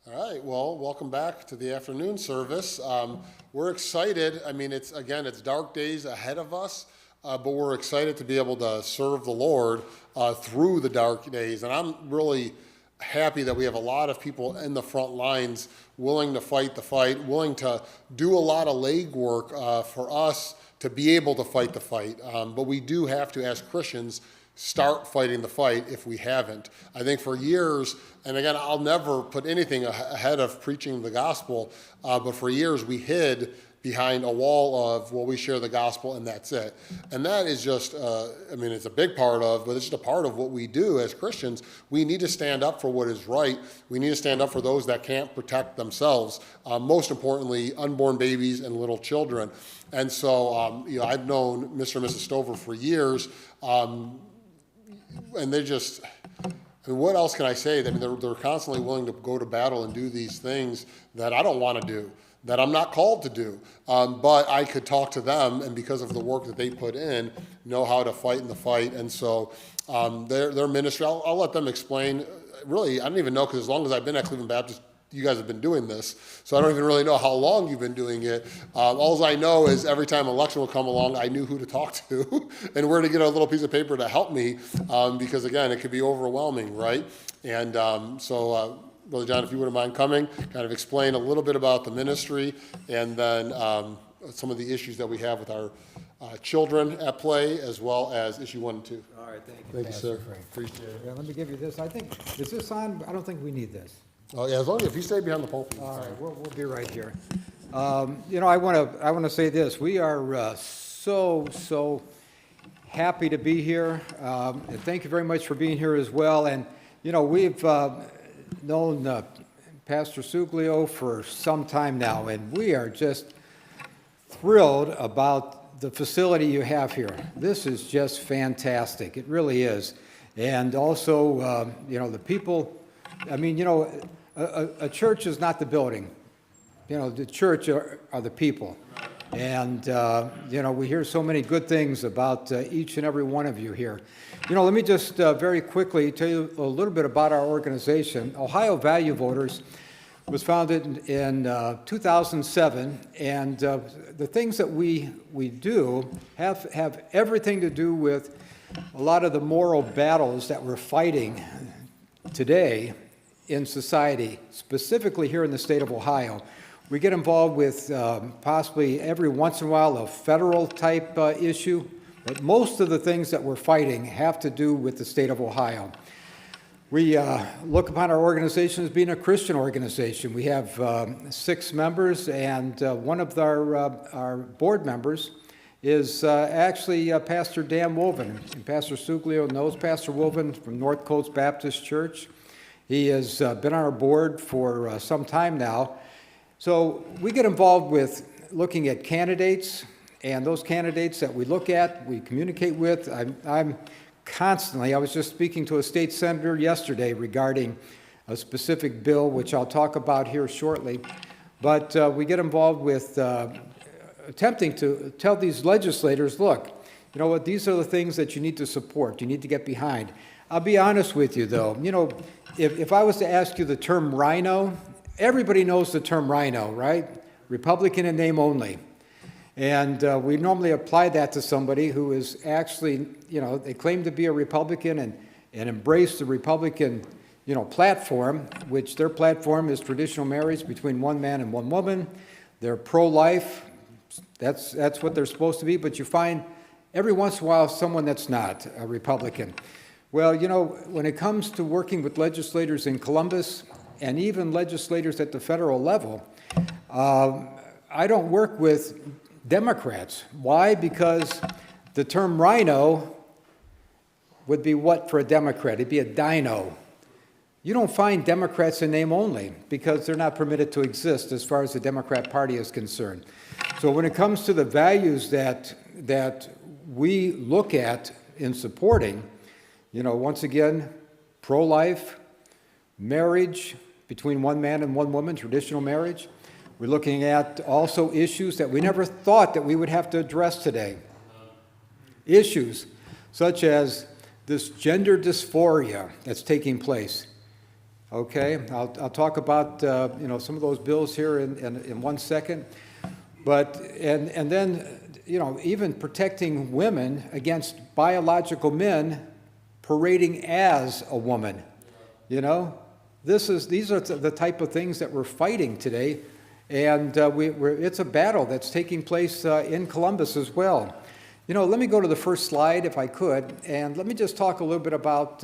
All right, well, welcome back to the afternoon service. We're excited. I mean, it's dark days ahead of us, but we're excited to be able to serve the Lord through the dark days. And I'm really happy that we have a lot of people in the front lines willing to fight the fight, willing to do a lot of legwork for us to be able to fight the fight. But we do have to, as Christians, start fighting the fight if we haven't. I think for years, and again, I'll never put anything ahead of preaching the gospel, but for years we hid behind a wall of, well, we share the gospel and that's it. And that is just, it's a big part of, but it's just a part of what we do as Christians. We need to stand up for what is right. We need to stand up for those that can't protect themselves. Most importantly, unborn babies and little children. And so, I've known Mr. and Mrs. Stover for years, and they just, what else can I say? I mean, they're constantly willing to go to battle and do these things that I don't want to do, that I'm not called to do. But I could talk to them, and because of the work that they put in, know how to fight in the fight. And so their ministry, I'll let them explain. Really, I don't even know, because as long as I've been at Cleveland Baptist, you guys have been doing this, so I don't even really know how long you've been doing it. All I know is every time an election will come along, I knew who to talk to and where to get a little piece of paper to help me, because again, it could be overwhelming, right? And Brother John, if you wouldn't mind coming, kind of explain a little bit about the ministry, and then some of the issues that we have with our children at play, as well as issue 1 and 2. All right, thank you. Thank you, sir. Frank. Appreciate it. Yeah, let me give you this. I think, is this on? I don't think we need this. Oh yeah, as long as if you stay behind the pulpit. All right, we'll be right here. I want to say this. We are so happy to be here, and thank you very much for being here as well. And we've known Pastor Suglio for some time now, and we are just thrilled about the facility you have here. This is just fantastic. It really is. And also, the people. I mean, a church is not the building. The church are the people. And, we hear so many good things about each and every one of you here. Let me just very quickly tell you a little bit about our organization. Ohio Value Voters was founded in 2007, and the things that we do have everything to do with a lot of the moral battles that we're fighting today in society, specifically here in the state of Ohio. We get involved with possibly every once in a while a federal type issue, but most of the things that we're fighting have to do with the state of Ohio. We look upon our organization as being a Christian organization. We have 6 members, and one of our board members is actually Pastor Dan Woven. And Pastor Suglio knows Pastor Woven from North Coast Baptist Church. He has been on our board for some time now. So we get involved with looking at candidates, and those candidates that we look at, we communicate with. I'm constantly, I was just speaking to a state senator yesterday regarding a specific bill, which I'll talk about here shortly. But we get involved with attempting to tell these legislators, look, you know what, these are the things that you need to support, you need to get behind. I'll be honest with you, though. If I was to ask you the term rhino, everybody knows the term rhino, right? Republican in name only. And we normally apply that to somebody who is actually, they claim to be a Republican and embrace the Republican, platform, which their platform is traditional marriage between one man and one woman. They're pro-life. That's what they're supposed to be. But you find every once in a while someone that's not a Republican. Well, when it comes to working with legislators in Columbus and even legislators at the federal level, I don't work with Democrats. Why? Because the term rhino would be what for a Democrat? It'd be a dino. You don't find Democrats in name only because they're not permitted to exist as far as the Democrat Party is concerned. So when it comes to the values that we look at in supporting, once again, pro-life, marriage between one man and one woman, traditional marriage. We're looking at also issues that we never thought that we would have to address today. Issues such as this gender dysphoria that's taking place. Okay, I'll talk about, some of those bills here in 1 second. But, and then, even protecting women against biological men parading as a woman, These are the type of things that we're fighting today, and it's a battle that's taking place in Columbus as well. Let me go to the first slide if I could, and let me just talk a little bit about,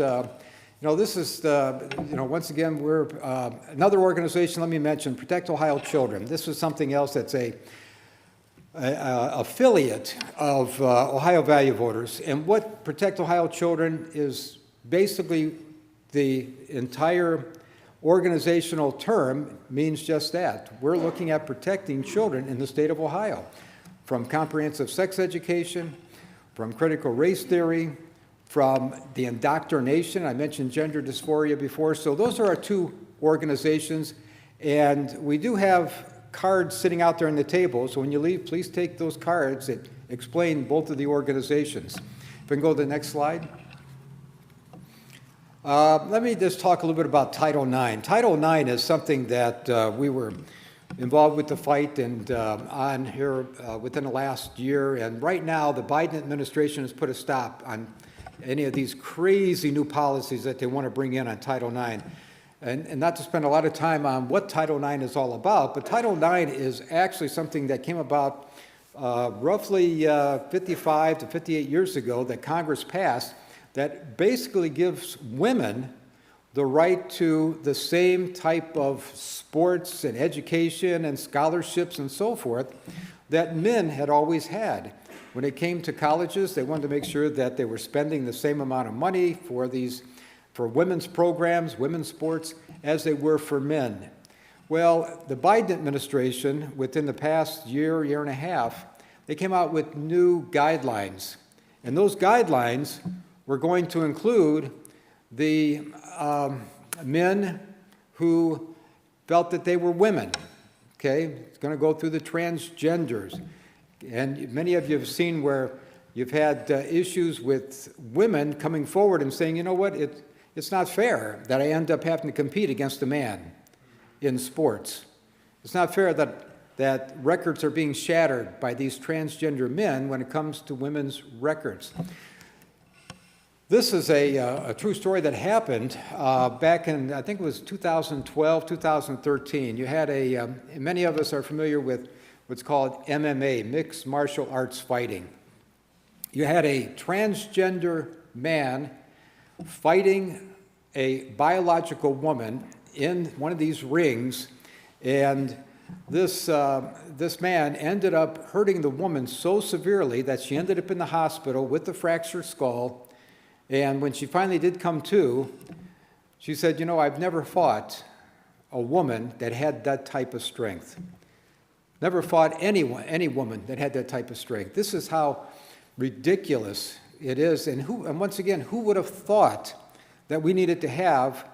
this is, once again, we're another organization, let me mention, Protect Ohio Children. This is something else that's a affiliate of Ohio Value Voters, and what Protect Ohio Children is basically the entire organizational term means just that. We're looking at protecting children in the state of Ohio from comprehensive sex education, from critical race theory, from the indoctrination. I mentioned gender dysphoria before. So those are our two organizations. And we do have cards sitting out there on the table. So when you leave, please take those cards that explain both of the organizations. If we can go to the next slide. Let me just talk a little bit about Title IX. Title IX is something that we were involved with the fight and on here within the last year. And right now, the Biden administration has put a stop on any of these crazy new policies that they want to bring in on Title IX. And not to spend a lot of time on what Title IX is all about, but Title IX is actually something that came about roughly 55 to 58 years ago that Congress passed that basically gives women the right to the same type of sports and education and scholarships and so forth that men had always had. When it came to colleges, they wanted to make sure that they were spending the same amount of money for women's programs, women's sports, as they were for men. Well, the Biden administration, within the past year and a half, they came out with new guidelines. And those guidelines were going to include the men who felt that they were women. Okay, it's going to go through the transgenders. And many of you have seen where you've had issues with women coming forward and saying, you know what, it's not fair that I end up having to compete against a man in sports. It's not fair that records are being shattered by these transgender men when it comes to women's records. This is a true story that happened back in, I think it was 2012, 2013. You had many of us are familiar with what's called MMA, mixed martial arts fighting. You had a transgender man fighting a biological woman in one of these rings, and this man ended up hurting the woman so severely that she ended up in the hospital with a fractured skull. And when she finally did come to, she said, I've never fought a woman that had that type of strength. Never fought any woman that had that type of strength. This is how ridiculous it is. And once again, who would have thought that we needed to have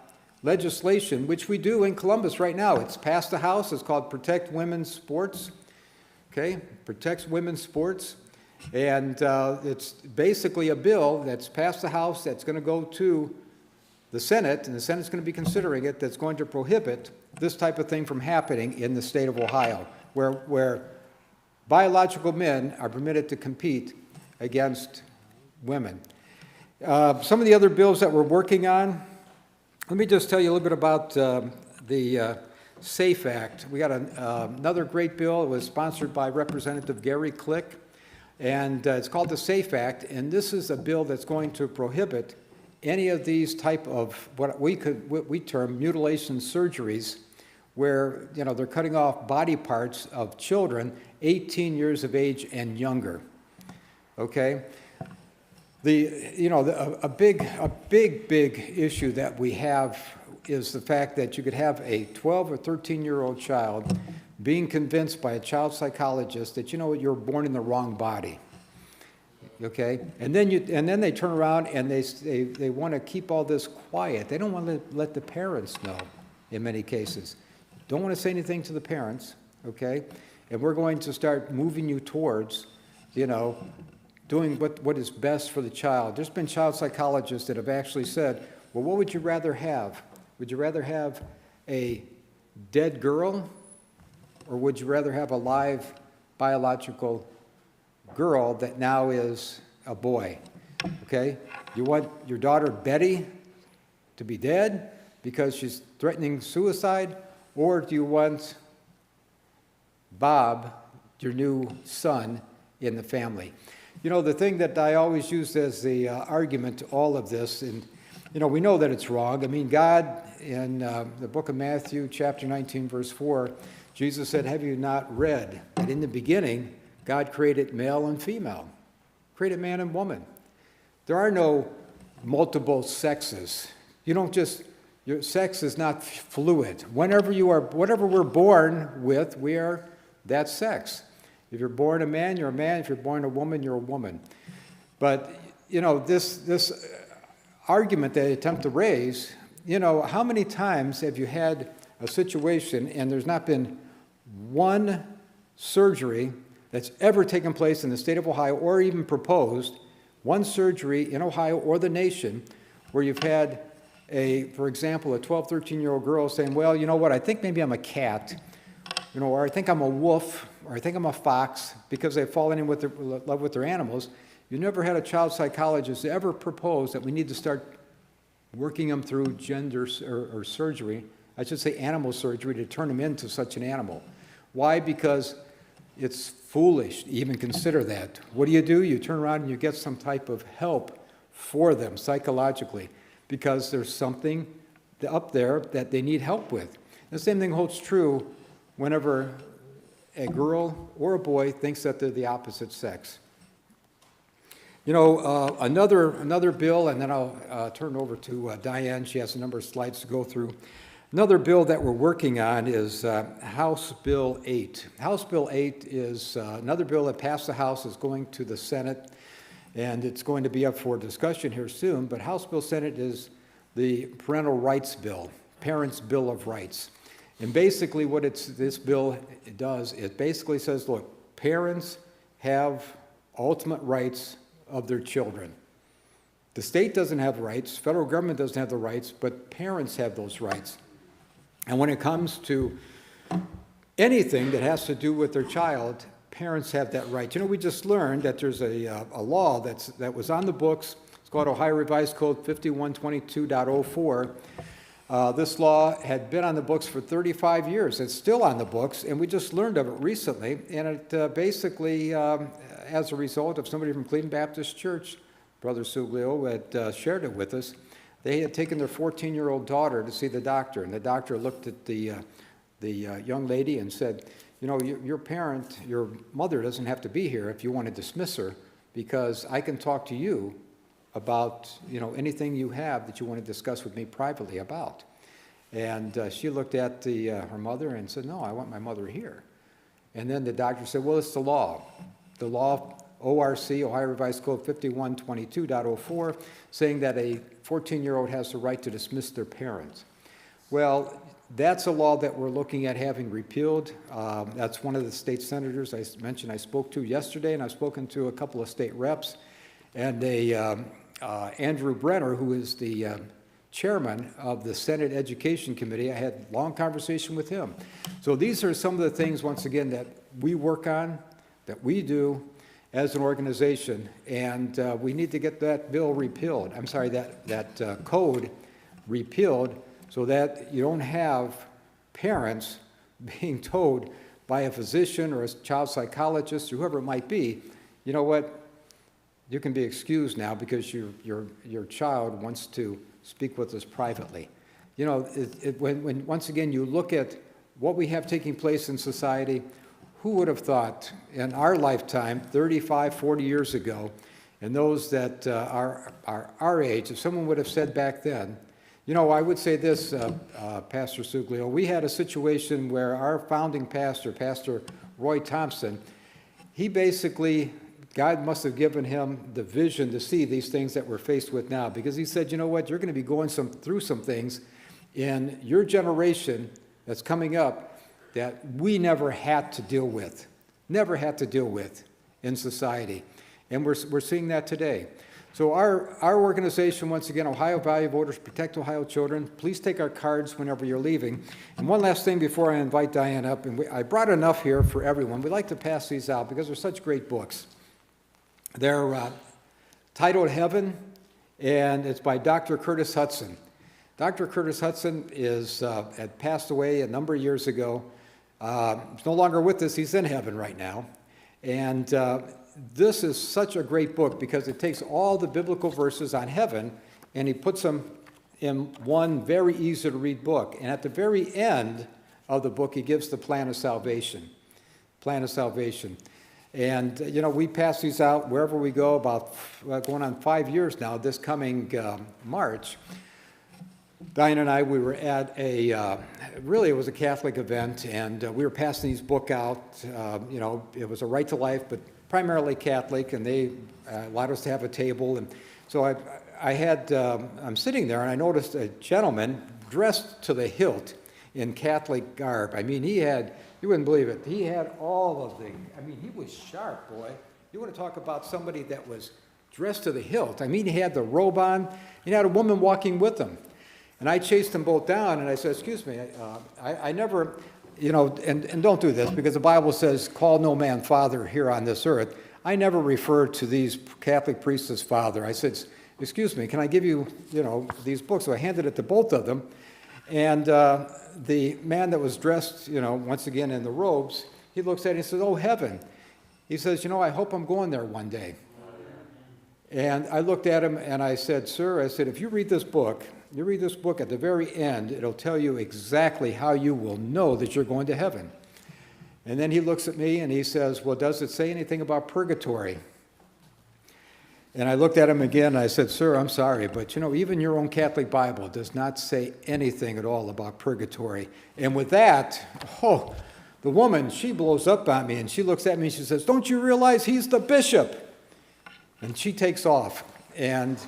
legislation, which we do in Columbus right now. It's passed the House. It's called Protect Women's Sports. Okay, protects women's sports. And it's basically a bill that's passed the House that's going to go to the Senate, and the Senate's going to be considering it, that's going to prohibit this type of thing from happening in the state of Ohio, where biological men are permitted to compete against women. Some of the other bills that we're working on, let me just tell you a little bit about the SAFE Act. We got another great bill. It was sponsored by Representative Gary Click. And it's called the SAFE Act, and this is a bill that's going to prohibit any of these type of what we term mutilation surgeries, where they're cutting off body parts of children 18 years of age and younger. Okay, a big issue that we have is the fact that you could have a 12 or 13-year-old child being convinced by a child psychologist that you're born in the wrong body, okay? And then they turn around and they want to keep all this quiet. They don't want to let the parents know. In many cases, don't want to say anything to the parents, okay? And we're going to start moving you towards, doing what is best for the child. There's been child psychologists that have actually said, well, what would you rather have? Would you rather have a dead girl, or would you rather have a live biological girl that now is a boy? Okay? You want your daughter Betty to be dead because she's threatening suicide, or do you want Bob, your new son, in the family? You know, the thing that I always use as the argument to all of this, and you know, we know that it's wrong. I mean, God, in the book of Matthew, chapter 19, verse 4, Jesus said, have you not read that in the beginning, God created male and female, created man and woman? There are no multiple sexes. You don't just, your sex is not fluid. Whatever we're born with, we are that sex. If you're born a man, you're a man. If you're born a woman, you're a woman. But, you know, this argument that they attempt to raise, you know, how many times have you had a situation and there's not been one surgery that's ever taken place in the state of Ohio or even proposed, one surgery in Ohio or the nation where you've had for example, a 12, 13-year-old girl saying, well, you know what, I think maybe I'm a cat, you know, or I think I'm a wolf, or I think I'm a fox, because they've fallen in love with their animals. You never had a child psychologist ever propose that we need to start working them through gender or surgery, I should say animal surgery, to turn them into such an animal. Why? Because it's foolish to even consider that. What do? You turn around and you get some type of help for them psychologically, because there's something up there that they need help with. The same thing holds true whenever a girl or a boy thinks that they're the opposite sex. You know, another bill, and then I'll turn it over to Diane. She has a number of slides to go through. Another bill that we're working on is House Bill 8. House Bill 8 is another bill that passed the House, is going to the Senate, and it's going to be up for discussion here soon. But House Bill Senate is the Parental Rights Bill, Parents' Bill of Rights. And basically what this bill does, it basically says, look, parents have ultimate rights of their children. The state doesn't have rights, federal government doesn't have the rights, but parents have those rights. And when it comes to anything that has to do with their child, parents have that right. You know, we just learned that there's a law that was on the books. It's called Ohio Revised Code 5122.04. This law had been on the books for 35 years. It's still on the books, and we just learned of it recently. And it basically, as a result of somebody from Cleveland Baptist Church, Brother Suglio, had shared it with us. They had taken their 14-year-old daughter to see the doctor, and the doctor looked at the young lady and said, you know, your mother doesn't have to be here if you want to dismiss her, because I can talk to you about, you know, anything you have that you want to discuss with me privately about. And she looked at her mother and said, no, I want my mother here. And then the doctor said, well, it's the law. The law, ORC, Ohio Revised Code 5122.04, saying that a 14-year-old has the right to dismiss their parents. Well, that's a law that we're looking at having repealed. That's one of the state senators I mentioned I spoke to yesterday, and I've spoken to a couple of state reps, and Andrew Brenner, who is the chairman of the Senate Education Committee. I had a long conversation with him. So these are some of the things, once again, that we work on, that we do as an organization, and we need to get that bill repealed. I'm sorry, that code repealed, so that you don't have parents being told by a physician or a child psychologist or whoever it might be, you know what, you can be excused now because your child wants to speak with us privately. You know, when once again you look at what we have taking place in society, who would have thought in our lifetime, 35, 40 years ago, and those that are our age, if someone would have said back then, you know, I would say this, Pastor Suglio, we had a situation where our founding pastor, Pastor Roy Thompson, he basically, God must have given him the vision to see these things that we're faced with now, because he said, you know what, you're going to be going through some things in your generation that's coming up that we never had to deal with in society. And we're seeing that today. So our organization, once again, Ohio Value Voters Protect Ohio Children, please take our cards whenever you're leaving. And one last thing before I invite Diane up, and I brought enough here for everyone. We like to pass these out because they're such great books. They're titled Heaven, and it's by Dr. Curtis Hudson. Dr. Curtis Hudson had passed away a number of years ago. He's no longer with us. He's in heaven right now. And this is such a great book because it takes all the biblical verses on heaven and he puts them in one very easy to read book. And at the very end of the book, he gives the plan of salvation. Plan of salvation. And, we pass these out wherever we go, about going on 5 years now, this coming March. Diane and I, we were at really it was a Catholic event, and we were passing these book out. It was a Right to Life, but primarily Catholic, and they allowed us to have a table. And so I'm sitting there, and I noticed a gentleman dressed to the hilt in Catholic garb. I mean, you wouldn't believe it, he had all of he was sharp, boy. You want to talk about somebody that was dressed to the hilt. I mean, he had the robe on, he had a woman walking with him. And I chased them both down, and I said, excuse me, I never, and don't do this, because the Bible says, call no man father here on this earth. I never referred to these Catholic priests as father. I said, excuse me, can I give you, these books? So I handed it to both of them. And the man that was dressed, once again in the robes, he looks at it and he says, oh, heaven. He says, I hope I'm going there one day. And I looked at him and I said, sir, if you read this book at the very end, it'll tell you exactly how you will know that you're going to heaven. And then he looks at me and he says, well, does it say anything about purgatory? And I looked at him again and I said, sir, I'm sorry, but even your own Catholic Bible does not say anything at all about purgatory. And with that, the woman, she blows up on me and she looks at me and she says, don't you realize he's the bishop? And she takes off. And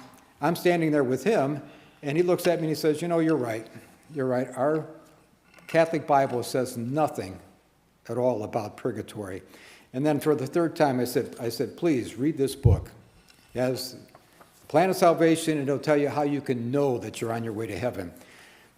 I'm standing there with him. And he looks at me and he says, you're right. You're right. Our Catholic Bible says nothing at all about purgatory. And then for the third time, I said, please read this book. It has the plan of salvation, and it'll tell you how you can know that you're on your way to heaven.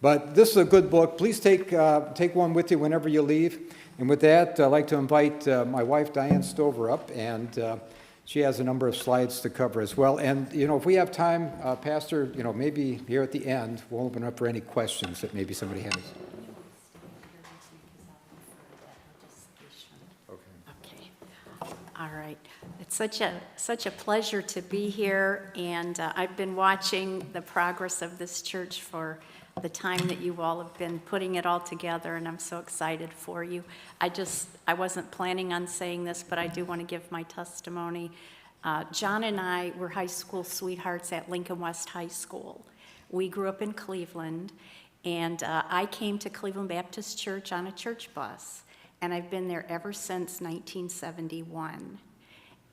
But this is a good book. Please take one with you whenever you leave. And with that, I'd like to invite my wife, Diane Stover, up, and she has a number of slides to cover as well. And, if we have time, Pastor, maybe here at the end, we'll open up for any questions that maybe somebody has. Okay. All right. It's such a pleasure to be here, and I've been watching the progress of this church for the time that you all have been putting it all together, and I'm so excited for you. I wasn't planning on saying this, but I do want to give my testimony. John and I were high school sweethearts at Lincoln West High School. We grew up in Cleveland, and I came to Cleveland Baptist Church on a church bus, and I've been there ever since 1971.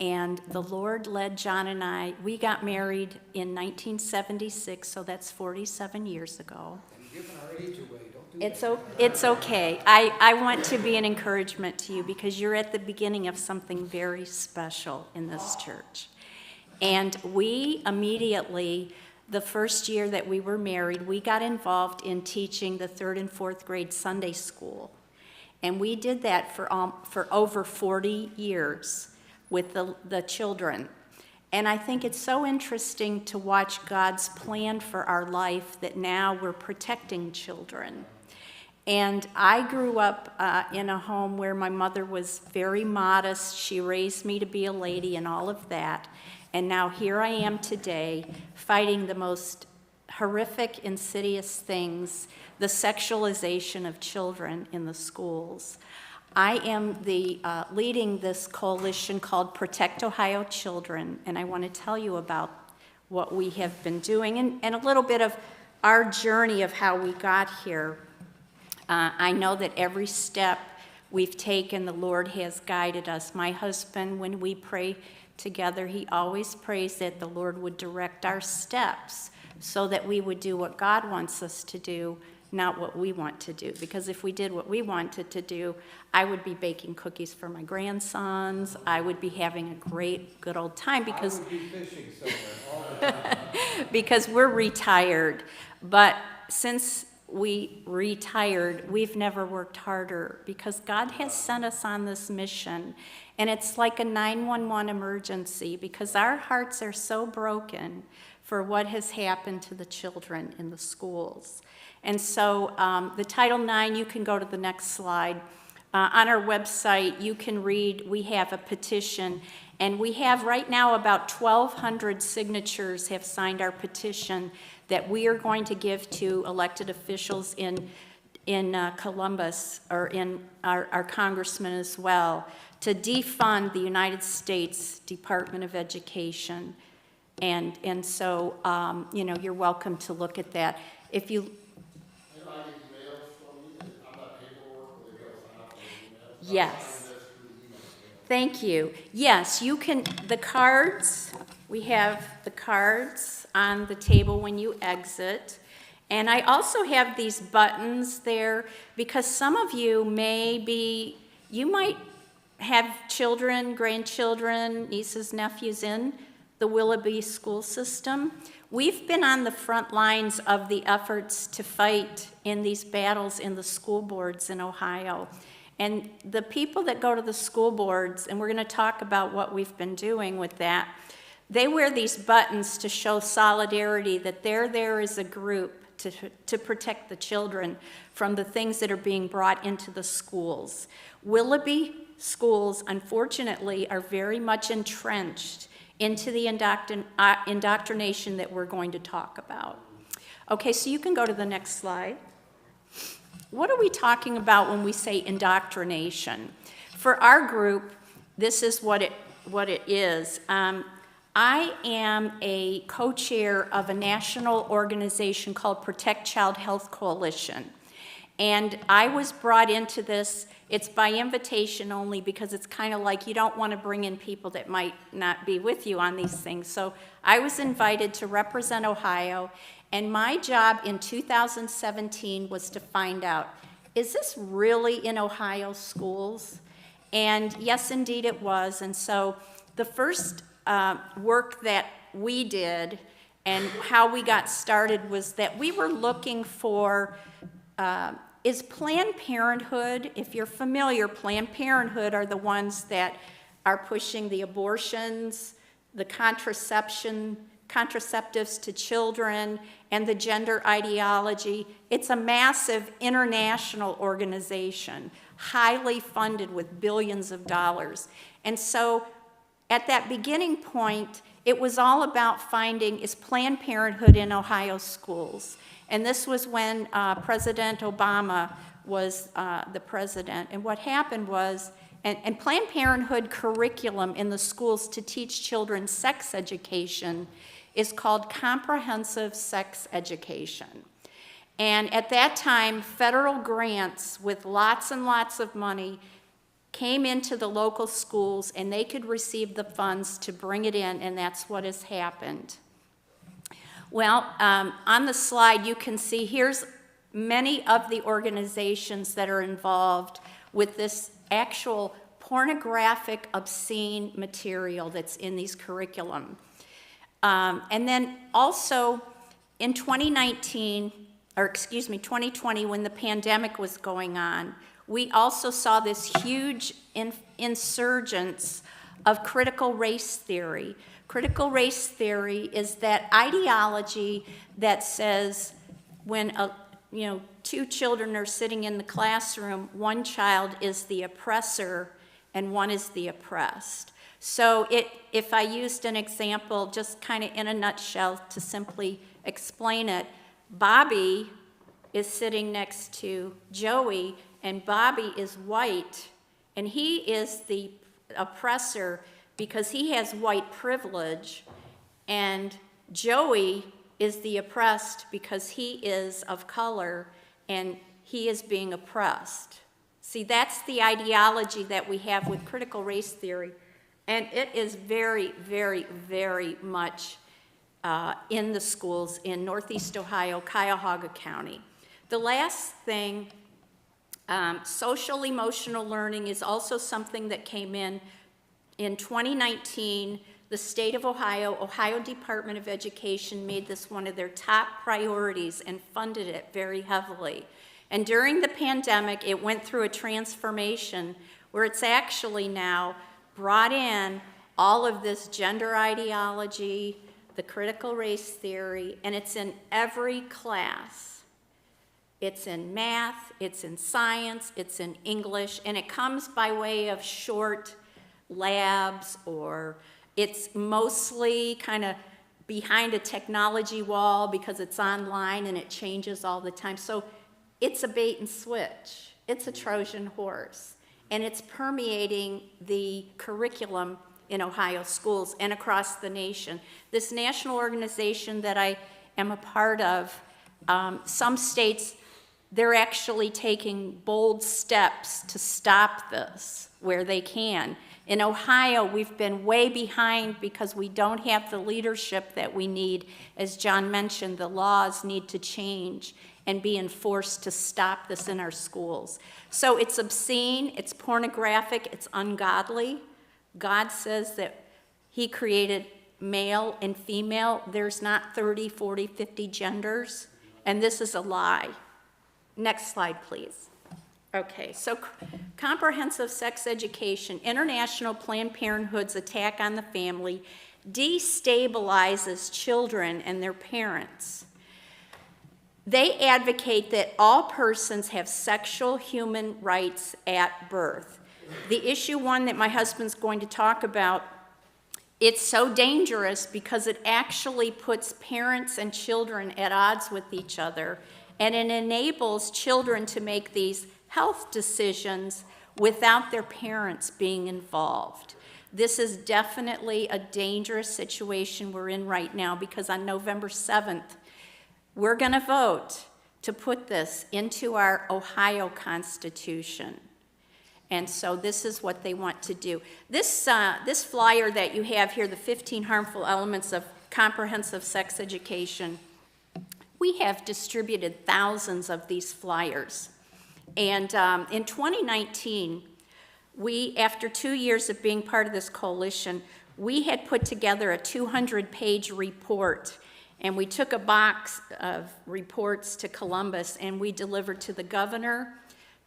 And the Lord led John and I, we got married in 1976, so that's 47 years ago. You're giving our age away. Don't do that. It's okay. I want to be an encouragement to you because you're at the beginning of something very special in this church. And we immediately, the first year that we were married, we got involved in teaching the 3rd and 4th grade Sunday school. And we did that for over 40 years with the children. And I think it's so interesting to watch God's plan for our life that now we're protecting children. And I grew up in a home where my mother was very modest. She raised me to be a lady and all of that. And now here I am today fighting the most horrific, insidious things, the sexualization of children in the schools. I am leading this coalition called Protect Ohio Children, and I want to tell you about what we have been doing and a little bit of our journey of how we got here. I know that every step we've taken, the Lord has guided us. My husband, when we pray together, he always prays that the Lord would direct our steps so that we would do what God wants us to do not what we want to do. Because if we did what we wanted to do, I would be baking cookies for my grandsons. I would be having a great, good old time because I would be fishing somewhere all the time. because we're retired. But since we retired, we've never worked harder because God has sent us on this mission. And it's like a 911 emergency because our hearts are so broken for what has happened to the children in the schools. And so the Title IX, you can go to the next slide. On our website, you can read, we have a petition, and we have right now about 1,200 signatures have signed our petition that we are going to give to elected officials in Columbus, or in our congressman as well, to defund the United States Department of Education. And so, you know, you're welcome to look at that. If you, yes. Thank you. Yes, you can, the cards, we have the cards on the table when you exit. And I also have these buttons there because some of you you might have children, grandchildren, nieces, nephews in the Willoughby school system. We've been on the front lines of the efforts to fight in these battles in the school boards in Ohio. And the people that go to the school boards, and we're going to talk about what we've been doing with that, they wear these buttons to show solidarity that they're there as a group to protect the children from the things that are being brought into the schools. Willoughby schools, unfortunately, are very much entrenched into the indoctrination that we're going to talk about. Okay, so you can go to the next slide. What are we talking about when we say indoctrination? For our group, this is what it is. I am a co-chair of a national organization called Protect Child Health Coalition. And I was brought into this, it's by invitation only because it's kind of like you don't want to bring in people that might not be with you on these things. So I was invited to represent Ohio, and my job in 2017 was to find out, is this really in Ohio schools? And yes, indeed it was. And so the first work that we did and how we got started was that we were looking for, is Planned Parenthood, if you're familiar, Planned Parenthood are the ones that are pushing the abortions, the contraceptives to children, and the gender ideology. It's a massive international organization, highly funded with billions of dollars. And so at that beginning point, it was all about finding, is Planned Parenthood in Ohio schools? And this was when President Obama was the president. And what happened was, and Planned Parenthood curriculum in the schools to teach children sex education is called comprehensive sex education. And at that time, federal grants with lots and lots of money came into the local schools, and they could receive the funds to bring it in, and that's what has happened. Well, on the slide, you can see here's many of the organizations that are involved with this actual pornographic, obscene material that's in these curriculum. And then also in 2020, when the pandemic was going on, we also saw this huge insurgence of critical race theory. Critical race theory is that ideology that says when two children are sitting in the classroom, one child is the oppressor and one is the oppressed. So if I used an example, just kind of in a nutshell to simply explain it, Bobby is sitting next to Joey, and Bobby is white, and he is the oppressor because he has white privilege, and Joey is the oppressed because he is of color and he is being oppressed. See, that's the ideology that we have with critical race theory, and it is very, very, very much in the schools in Northeast Ohio, Cuyahoga County. The last thing, social emotional learning is also something that came in 2019. The state of Ohio Department of Education made this one of their top priorities and funded it very heavily. And during the pandemic, it went through a transformation where it's actually now brought in all of this gender ideology, the critical race theory, and it's in every class. It's in math, it's in science, it's in English, and it comes by way of short labs, or it's mostly kind of behind a technology wall because it's online and it changes all the time. So it's a bait and switch. It's a Trojan horse. And it's permeating the curriculum in Ohio schools and across the nation. This national organization that I am a part of, some states, they're actually taking bold steps to stop this where they can. In Ohio, we've been way behind because we don't have the leadership that we need. As John mentioned, the laws need to change and be enforced to stop this in our schools. So it's obscene, it's pornographic, it's ungodly. God says that he created male and female. There's not 30, 40, 50 genders, and this is a lie. Next slide, please. Okay, so comprehensive sex education, International Planned Parenthood's attack on the family destabilizes children and their parents. They advocate that all persons have sexual human rights at birth. The issue one that my husband's going to talk about, it's so dangerous because it actually puts parents and children at odds with each other, and it enables children to make these health decisions without their parents being involved. This is definitely a dangerous situation we're in right now, because on November 7th, we're going to vote to put this into our Ohio Constitution. And so this is what they want to do. This flyer that you have here, the 15 harmful elements of comprehensive sex education, we have distributed thousands of these flyers. And in 2019, we, after 2 years of being part of this coalition, we had put together a 200-page report, and we took a box of reports to Columbus, and we delivered to the governor,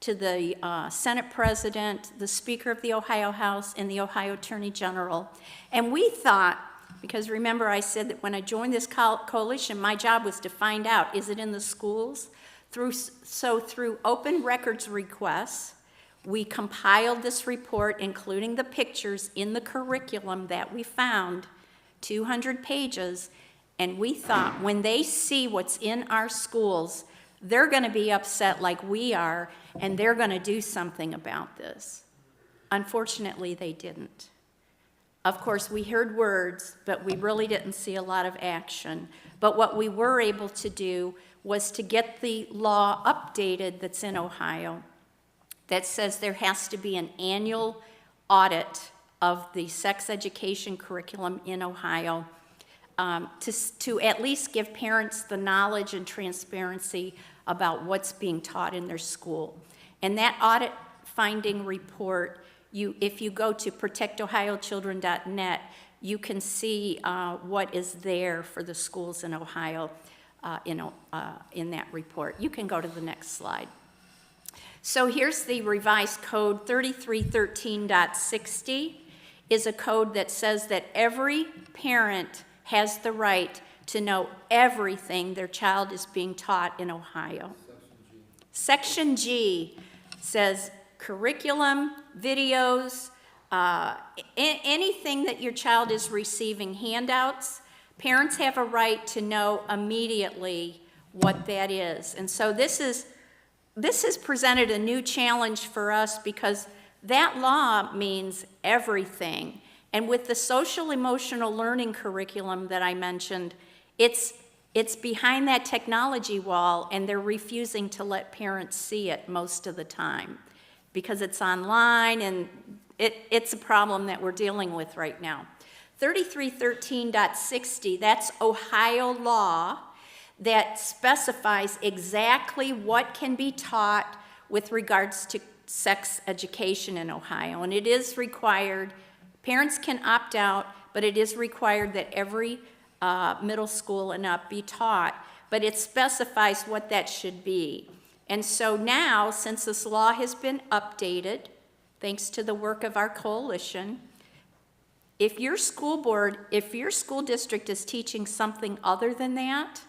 to the Senate President, the Speaker of the Ohio House, and the Ohio Attorney General. And we thought, because remember I said that when I joined this coalition, my job was to find out, is it in the schools? Through open records requests, we compiled this report, including the pictures in the curriculum that we found, 200 pages, and we thought when they see what's in our schools, they're going to be upset like we are, and they're going to do something about this. Unfortunately, they didn't. Of course, we heard words, but we really didn't see a lot of action. But what we were able to do was to get the law updated that's in Ohio that says there has to be an annual audit of the sex education curriculum in Ohio to at least give parents the knowledge and transparency about what's being taught in their school. And that audit finding report, if you go to protectohiochildren.net, you can see what is there for the schools in Ohio in that report. You can go to the next slide. So here's the revised code. 3313.60 is a code that says that every parent has the right to know everything their child is being taught in Ohio. Section G says curriculum, videos, anything that your child is receiving, handouts, parents have a right to know immediately what that is. And so this has presented a new challenge for us, because that law means everything. And with the social emotional learning curriculum that I mentioned, it's behind that technology wall, and they're refusing to let parents see it most of the time because it's online, and it's a problem that we're dealing with right now. 3313.60, that's Ohio law that specifies exactly what can be taught with regards to sex education in Ohio. And it is required, parents can opt out, but it is required that every middle school and up be taught, but it specifies what that should be. And so now, since this law has been updated, thanks to the work of our coalition, if your school board, if your school district is teaching something other than that,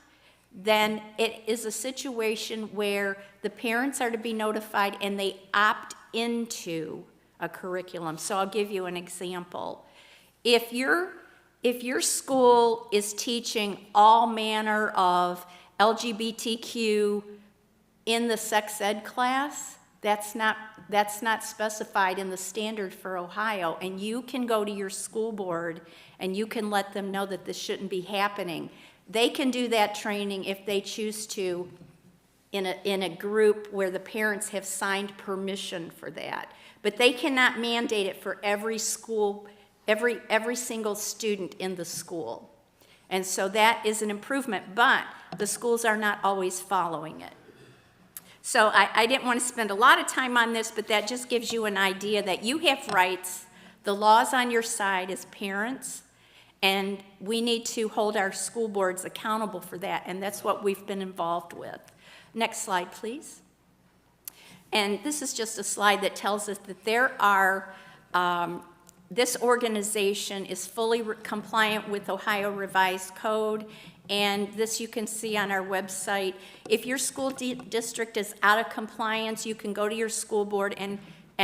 then it is a situation where the parents are to be notified and they opt into a curriculum. So I'll give you an example. If your school is teaching all manner of LGBTQ in the sex ed class, that's not specified in the standard for Ohio, and you can go to your school board and you can let them know that this shouldn't be happening. They can do that training if they choose to in a group where the parents have signed permission for that. But they cannot mandate it for every school, every single student in the school. And so that is an improvement, but the schools are not always following it. So I didn't want to spend a lot of time on this, but that just gives you an idea that you have rights. The law's on your side as parents, and we need to hold our school boards accountable for that, and that's what we've been involved with. Next slide, please. And this is just a slide that tells us that there are, this organization is fully compliant with Ohio Revised Code, and this you can see on our website. If your school district is out of compliance, you can go to your school board and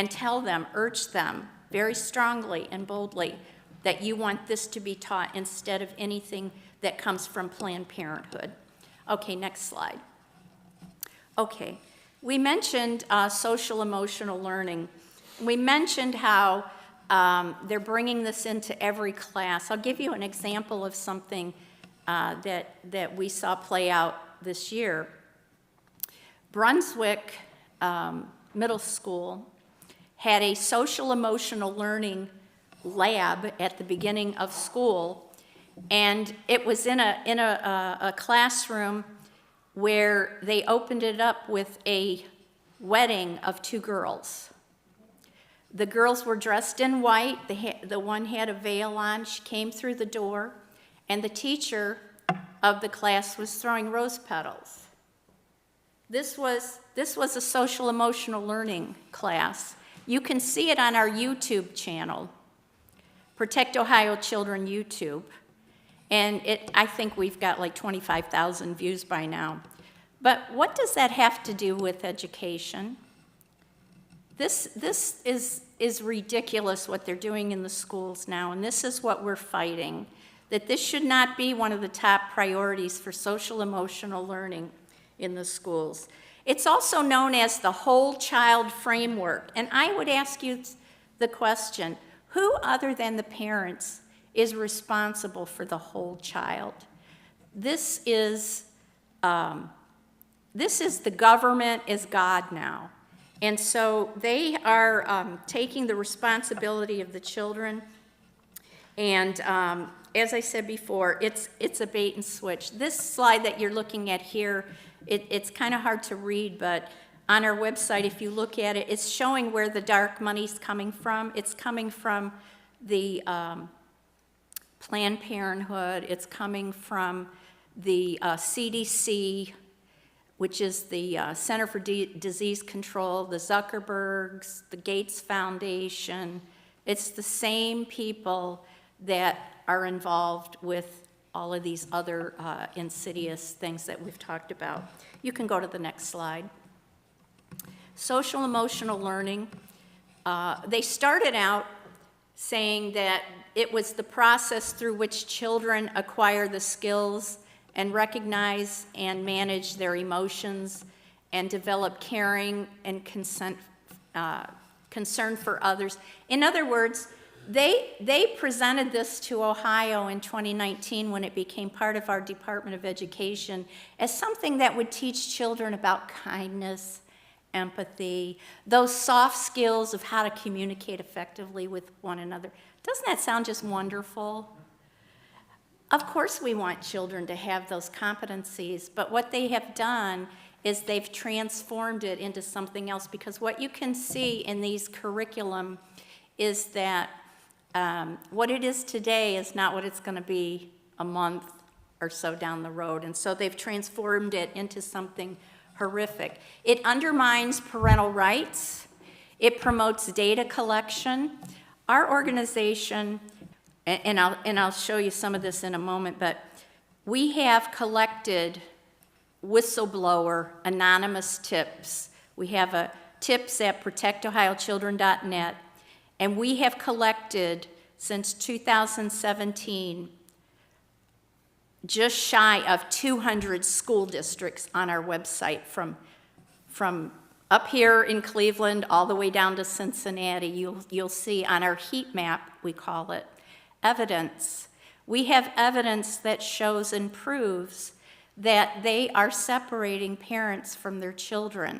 tell them, urge them very strongly and boldly that you want this to be taught instead of anything that comes from Planned Parenthood. Okay, next slide. Okay, we mentioned social emotional learning. We mentioned how they're bringing this into every class. I'll give you an example of something that we saw play out this year. Brunswick Middle School had a social emotional learning lab at the beginning of school, and it was in a classroom where they opened it up with a wedding of two girls. The girls were dressed in white. The one had a veil on. She came through the door, and the teacher of the class was throwing rose petals. This was a social emotional learning class. You can see it on our YouTube channel, Protect Ohio Children YouTube. And I think we've got like 25,000 views by now. But what does that have to do with education? This is ridiculous what they're doing in the schools now, and this is what we're fighting, that this should not be one of the top priorities for social emotional learning in the schools. It's also known as the whole child framework, and I would ask you the question, who other than the parents is responsible for the whole child? This is the government is God now. And so they are taking the responsibility of the children. And as I said before, it's a bait and switch. This slide that you're looking at here, it's kind of hard to read, but on our website, if you look at it, it's showing where the dark money's coming from. It's coming from the Planned Parenthood. It's coming from the CDC, which is the Center for Disease Control, the Zuckerbergs, the Gates Foundation. It's the same people that are involved with all of these other insidious things that we've talked about. You can go to the next slide. Social emotional learning. They started out saying that it was the process through which children acquire the skills and recognize and manage their emotions and develop caring and concern for others. In other words, they presented this to Ohio in 2019 when it became part of our Department of Education as something that would teach children about kindness, empathy, those soft skills of how to communicate effectively with one another. Doesn't that sound just wonderful? Of course, we want children to have those competencies, but what they have done is they've transformed it into something else, because what you can see in these curriculum is that what it is today is not what it's going to be a month or so down the road, and so they've transformed it into something horrific. It undermines parental rights. It promotes data collection. Our organization, and I'll show you some of this in a moment, but we have collected whistleblower anonymous tips. We have a tips at protectohiochildren.net, and we have collected since 2017 just shy of 200 school districts on our website, from up here in Cleveland all the way down to Cincinnati. You'll see on our heat map, we call it, evidence. We have evidence that shows and proves that they are separating parents from their children.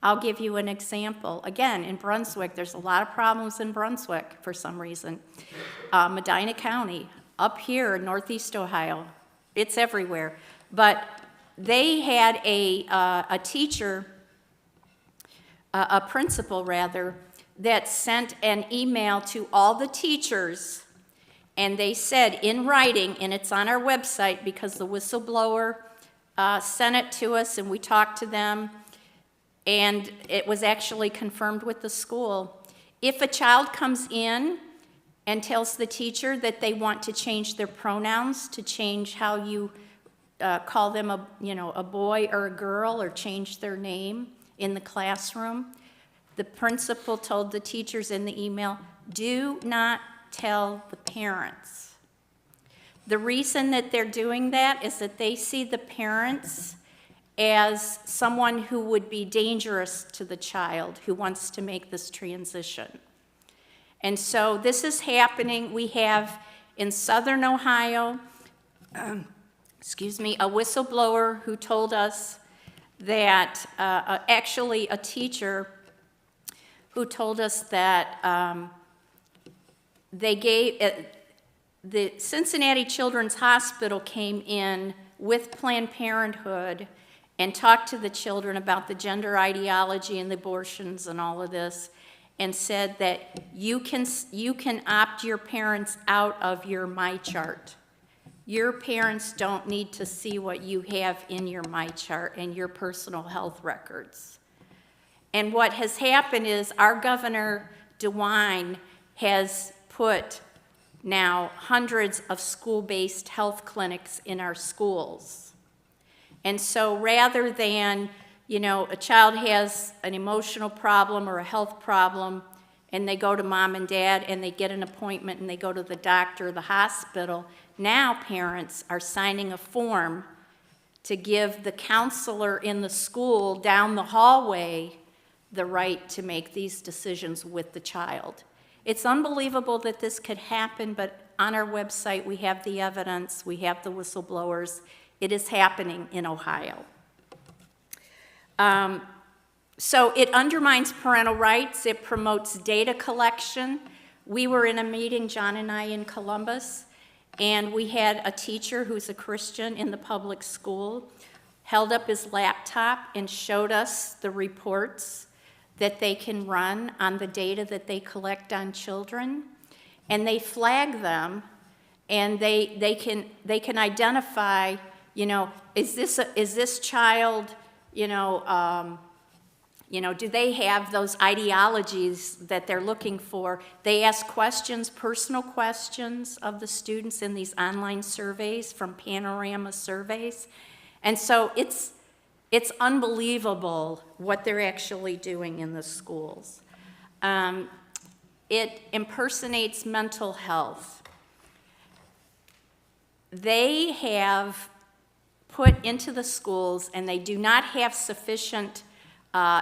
I'll give you an example. Again, in Brunswick, there's a lot of problems in Brunswick for some reason. Medina County, up here in Northeast Ohio, it's everywhere. But they had a teacher, a principal rather, that sent an email to all the teachers, and they said in writing, and it's on our website because the whistleblower sent it to us and we talked to them, and it was actually confirmed with the school. If a child comes in and tells the teacher that they want to change their pronouns, to change how you call them a boy or a girl, or change their name in the classroom, the principal told the teachers in the email, do not tell the parents. The reason that they're doing that is that they see the parents as someone who would be dangerous to the child who wants to make this transition. And so this is happening. We have in Southern Ohio, a whistleblower who told us that, actually a teacher who told us that they gave, the Cincinnati Children's Hospital came in with Planned Parenthood and talked to the children about the gender ideology and the abortions and all of this, and said that you can opt your parents out of your MyChart. Your parents don't need to see what you have in your MyChart and your personal health records. And what has happened is our Governor DeWine has put now hundreds of school-based health clinics in our schools. And so rather than, a child has an emotional problem or a health problem, and they go to mom and dad and they get an appointment and they go to the doctor or the hospital, now parents are signing a form to give the counselor in the school down the hallway the right to make these decisions with the child. It's unbelievable that this could happen, but on our website we have the evidence, we have the whistleblowers. It is happening in Ohio. So it undermines parental rights, it promotes data collection. We were in a meeting, John and I, in Columbus, and we had a teacher who's a Christian in the public school, held up his laptop and showed us the reports that they can run on the data that they collect on children, and they flag them, and they can identify, is this child, do they have those ideologies that they're looking for? They ask questions, personal questions of the students in these online surveys from Panorama Surveys, and so it's unbelievable what they're actually doing in the schools. It impersonates mental health. They have put into the schools, and they do not have sufficient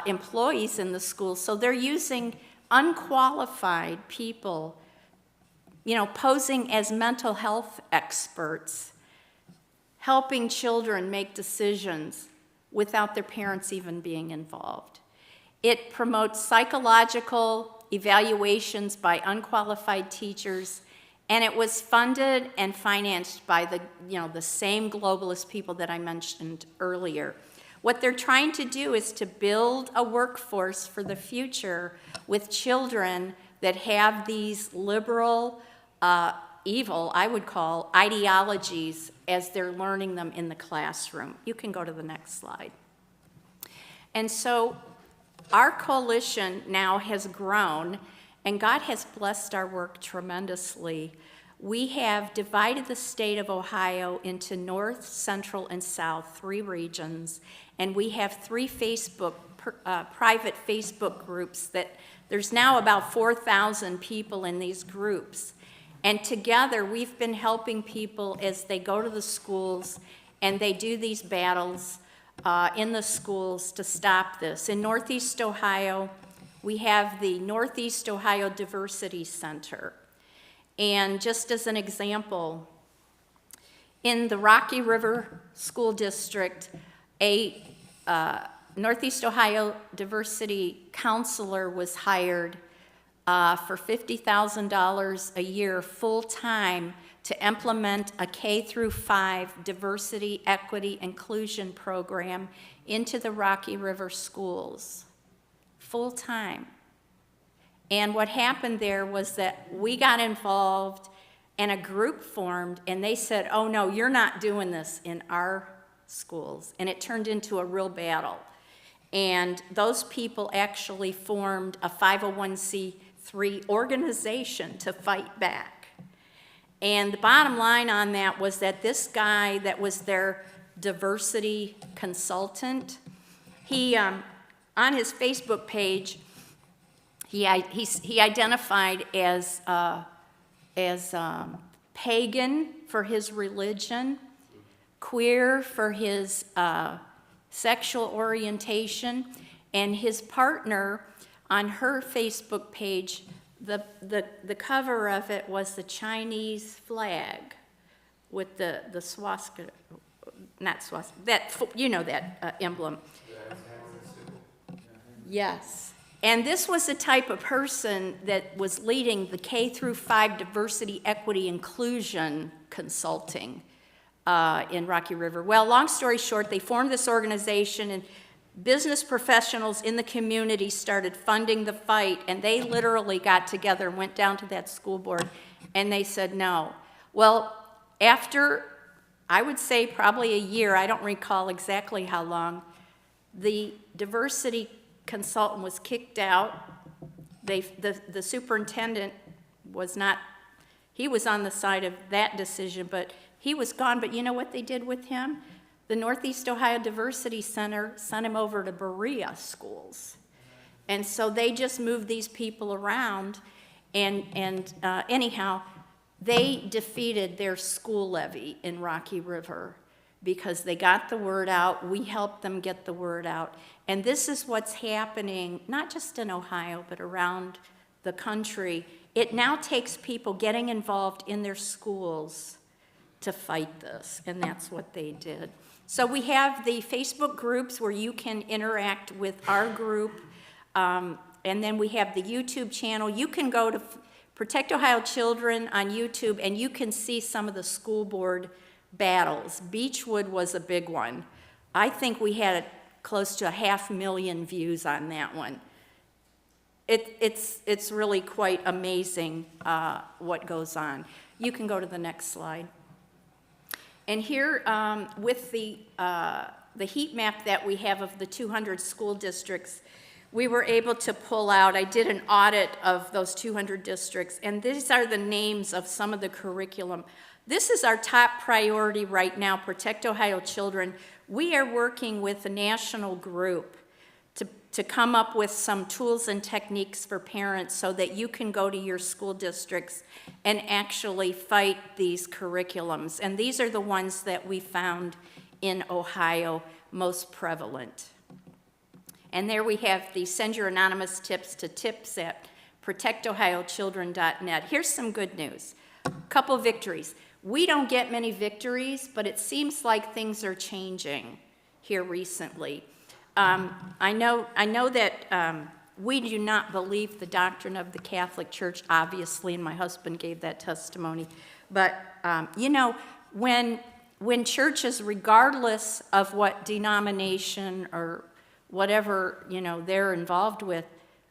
employees in the schools, so they're using unqualified people, posing as mental health experts, helping children make decisions without their parents even being involved. It promotes psychological evaluations by unqualified teachers, And it was funded and financed by the same globalist people that I mentioned earlier. What they're trying to do is to build a workforce for the future with children that have these liberal, evil, I would call, ideologies as they're learning them in the classroom. You can go to the next slide. And so our coalition now has grown, and God has blessed our work tremendously. We have divided the state of Ohio into North, Central, and South, 3 regions, and we have 3 private Facebook groups that there's now about 4,000 people in these groups. And together, we've been helping people as they go to the schools and they do these battles in the schools to stop this. In Northeast Ohio, we have the Northeast Ohio Diversity Center. And just as an example, in the Rocky River School District, a Northeast Ohio diversity counselor was hired for $50,000 a year full-time to implement a K-5 diversity, equity, inclusion program into the Rocky River schools, full-time. And what happened there was that we got involved and a group formed, and they said, oh no, you're not doing this in our schools. And it turned into a real battle. And those people actually formed a 501c3 organization to fight back. And the bottom line on that was that this guy that was their diversity consultant, he, on his Facebook page, he identified as pagan for his religion, queer for his sexual orientation, and his partner on her Facebook page, the cover of it was the Chinese flag with the swastika, not swastika, that emblem. Yes. And this was the type of person that was leading the K-5 diversity, equity, inclusion consulting in Rocky River. Well, long story short, they formed this organization, and business professionals in the community started funding the fight, and they literally got together and went down to that school board, and they said no. Well, after, I would say probably a year, I don't recall exactly how long, the diversity consultant was kicked out. The superintendent was not, he was on the side of that decision, but he was gone. But you know what they did with him? The Northeast Ohio Diversity Center sent him over to Berea schools. And so they just moved these people around, and anyhow, they defeated their school levy in Rocky River because they got the word out. We helped them get the word out. And this is what's happening, not just in Ohio, but around the country. It now takes people getting involved in their schools to fight this, and that's what they did. So we have the Facebook groups where you can interact with our group, and then we have the YouTube channel. You can go to Protect Ohio Children on YouTube, and you can see some of the school board battles. Beechwood was a big one. I think we had close to 500,000 views on that one. It's really quite amazing what goes on. You can go to the next slide. And here, with the heat map that we have of the 200 school districts, we were able to pull out, I did an audit of those 200 districts, and these are the names of some of the curriculum. This is our top priority right now, Protect Ohio Children. We are working with a national group to come up with some tools and techniques for parents so that you can go to your school districts and actually fight these curriculums. And these are the ones that we found in Ohio most prevalent. And there we have the send your anonymous tips to tips@protectohiochildren.net. Here's some good news. A couple victories. We don't get many victories, but it seems like things are changing here recently. I know that we do not believe the doctrine of the Catholic Church, obviously, and my husband gave that testimony. But, when churches, regardless of what denomination or whatever, they're involved with,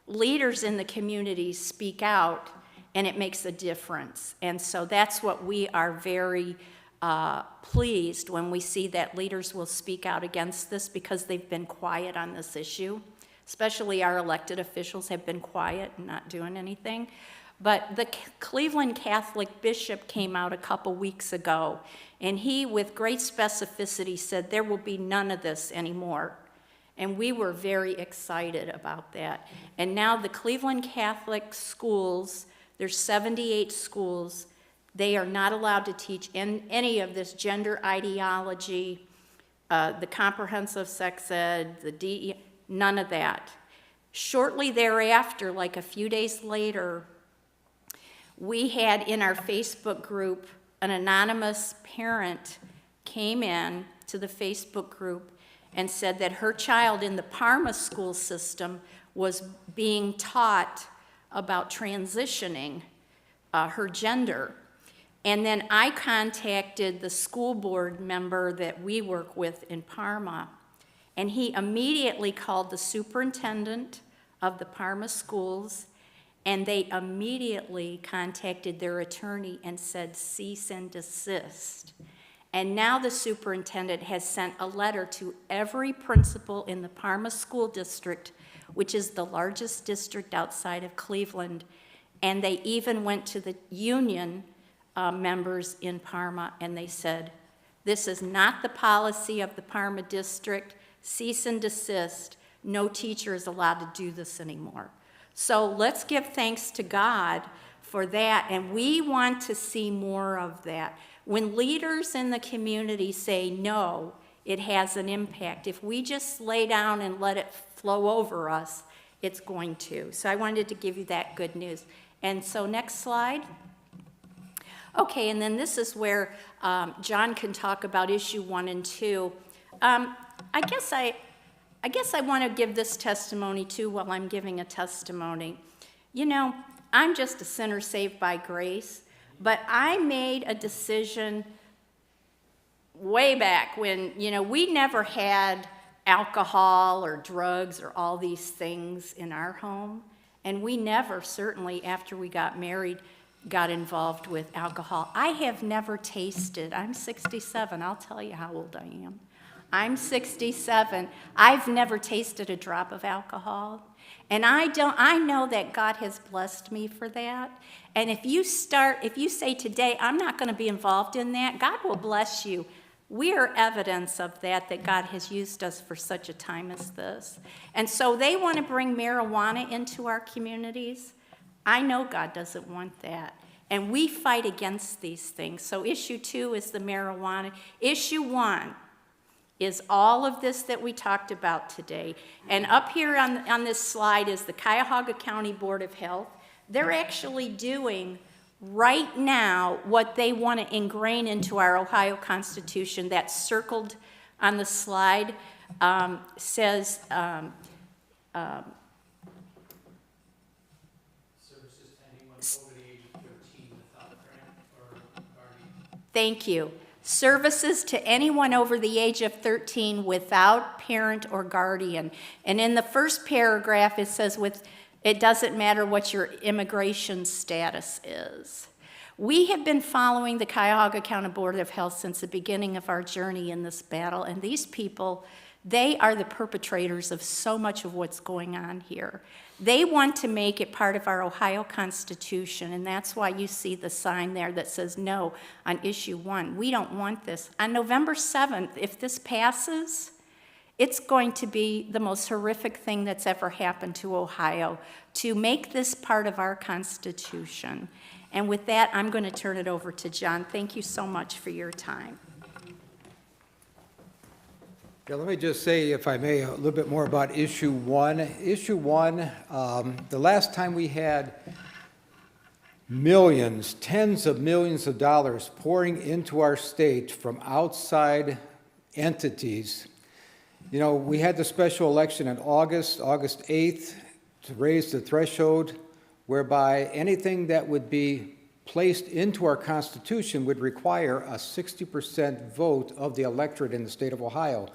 leaders in the community speak out, and it makes a difference. And so that's what we are very pleased when we see that leaders will speak out against this, because they've been quiet on this issue. Especially our elected officials have been quiet and not doing anything. But the Cleveland Catholic bishop came out a couple weeks ago, and he, with great specificity, said there will be none of this anymore. And we were very excited about that. And now the Cleveland Catholic schools, there's 78 schools, they are not allowed to teach any of this gender ideology, the comprehensive sex ed, the DE, none of that. Shortly thereafter, like a few days later, we had in our Facebook group, an anonymous parent came in to the Facebook group and said that her child in the Parma school system was being taught about transitioning her gender. And then I contacted the school board member that we work with in Parma, and he immediately called the superintendent of the Parma schools, and they immediately contacted their attorney and said cease and desist. And now the superintendent has sent a letter to every principal in the Parma school district, which is the largest district outside of Cleveland, and they even went to the union members in Parma, and they said, this is not the policy of the Parma district, cease and desist, no teacher is allowed to do this anymore. So let's give thanks to God for that, and we want to see more of that. When leaders in the community say no, it has an impact. If we just lay down and let it flow over us, it's going to. So I wanted to give you that good news. And so next slide. Okay, and then this is where John can talk about issue 1 and 2. I guess I want to give this testimony too while I'm giving a testimony. I'm just a sinner saved by grace, but I made a decision way back when, we never had alcohol or drugs or all these things in our home, and we never, certainly after we got married, got involved with alcohol. I have never tasted, I'm 67, I'll tell you how old I am. I'm 67. I've never tasted a drop of alcohol. And I know that God has blessed me for that. And if you say today, I'm not going to be involved in that, God will bless you. We are evidence of that God has used us for such a time as this. And so they want to bring marijuana into our communities. I know God doesn't want that. And we fight against these things. So issue 2 is the marijuana. Issue 1 is all of this that we talked about today. And up here on this slide is the Cuyahoga County Board of Health. They're actually doing right now what they want to ingrain into our Ohio Constitution. That's circled on the slide, says Services to anyone over the age of 13 without parent or guardian. thank you. Services to anyone over the age of 13 without parent or guardian. And in the first paragraph, it says it doesn't matter what your immigration status is. We have been following the Cuyahoga County Board of Health since the beginning of our journey in this battle, and these people, they are the perpetrators of so much of what's going on here. They want to make it part of our Ohio Constitution, and that's why you see the sign there that says no on issue 1. We don't want this. On November 7th, if this passes, it's going to be the most horrific thing that's ever happened to Ohio, to make this part of our Constitution. And with that, I'm going to turn it over to John. Thank you so much for your time. Yeah, let me just say, if I may, a little bit more about issue 1. Issue 1, the last time we had millions, tens of millions of dollars pouring into our state from outside entities. We had the special election in August 8th, to raise the threshold whereby anything that would be placed into our Constitution would require a 60% vote of the electorate in the state of Ohio.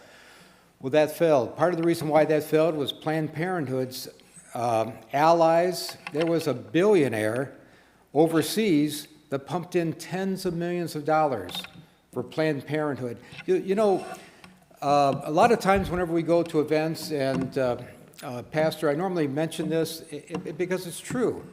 Well, that failed. Part of the reason why that failed was Planned Parenthood's allies. There was a billionaire overseas that pumped in tens of millions of dollars for Planned Parenthood. You know, a lot of times whenever we go to events, and Pastor, I normally mention this because it's true.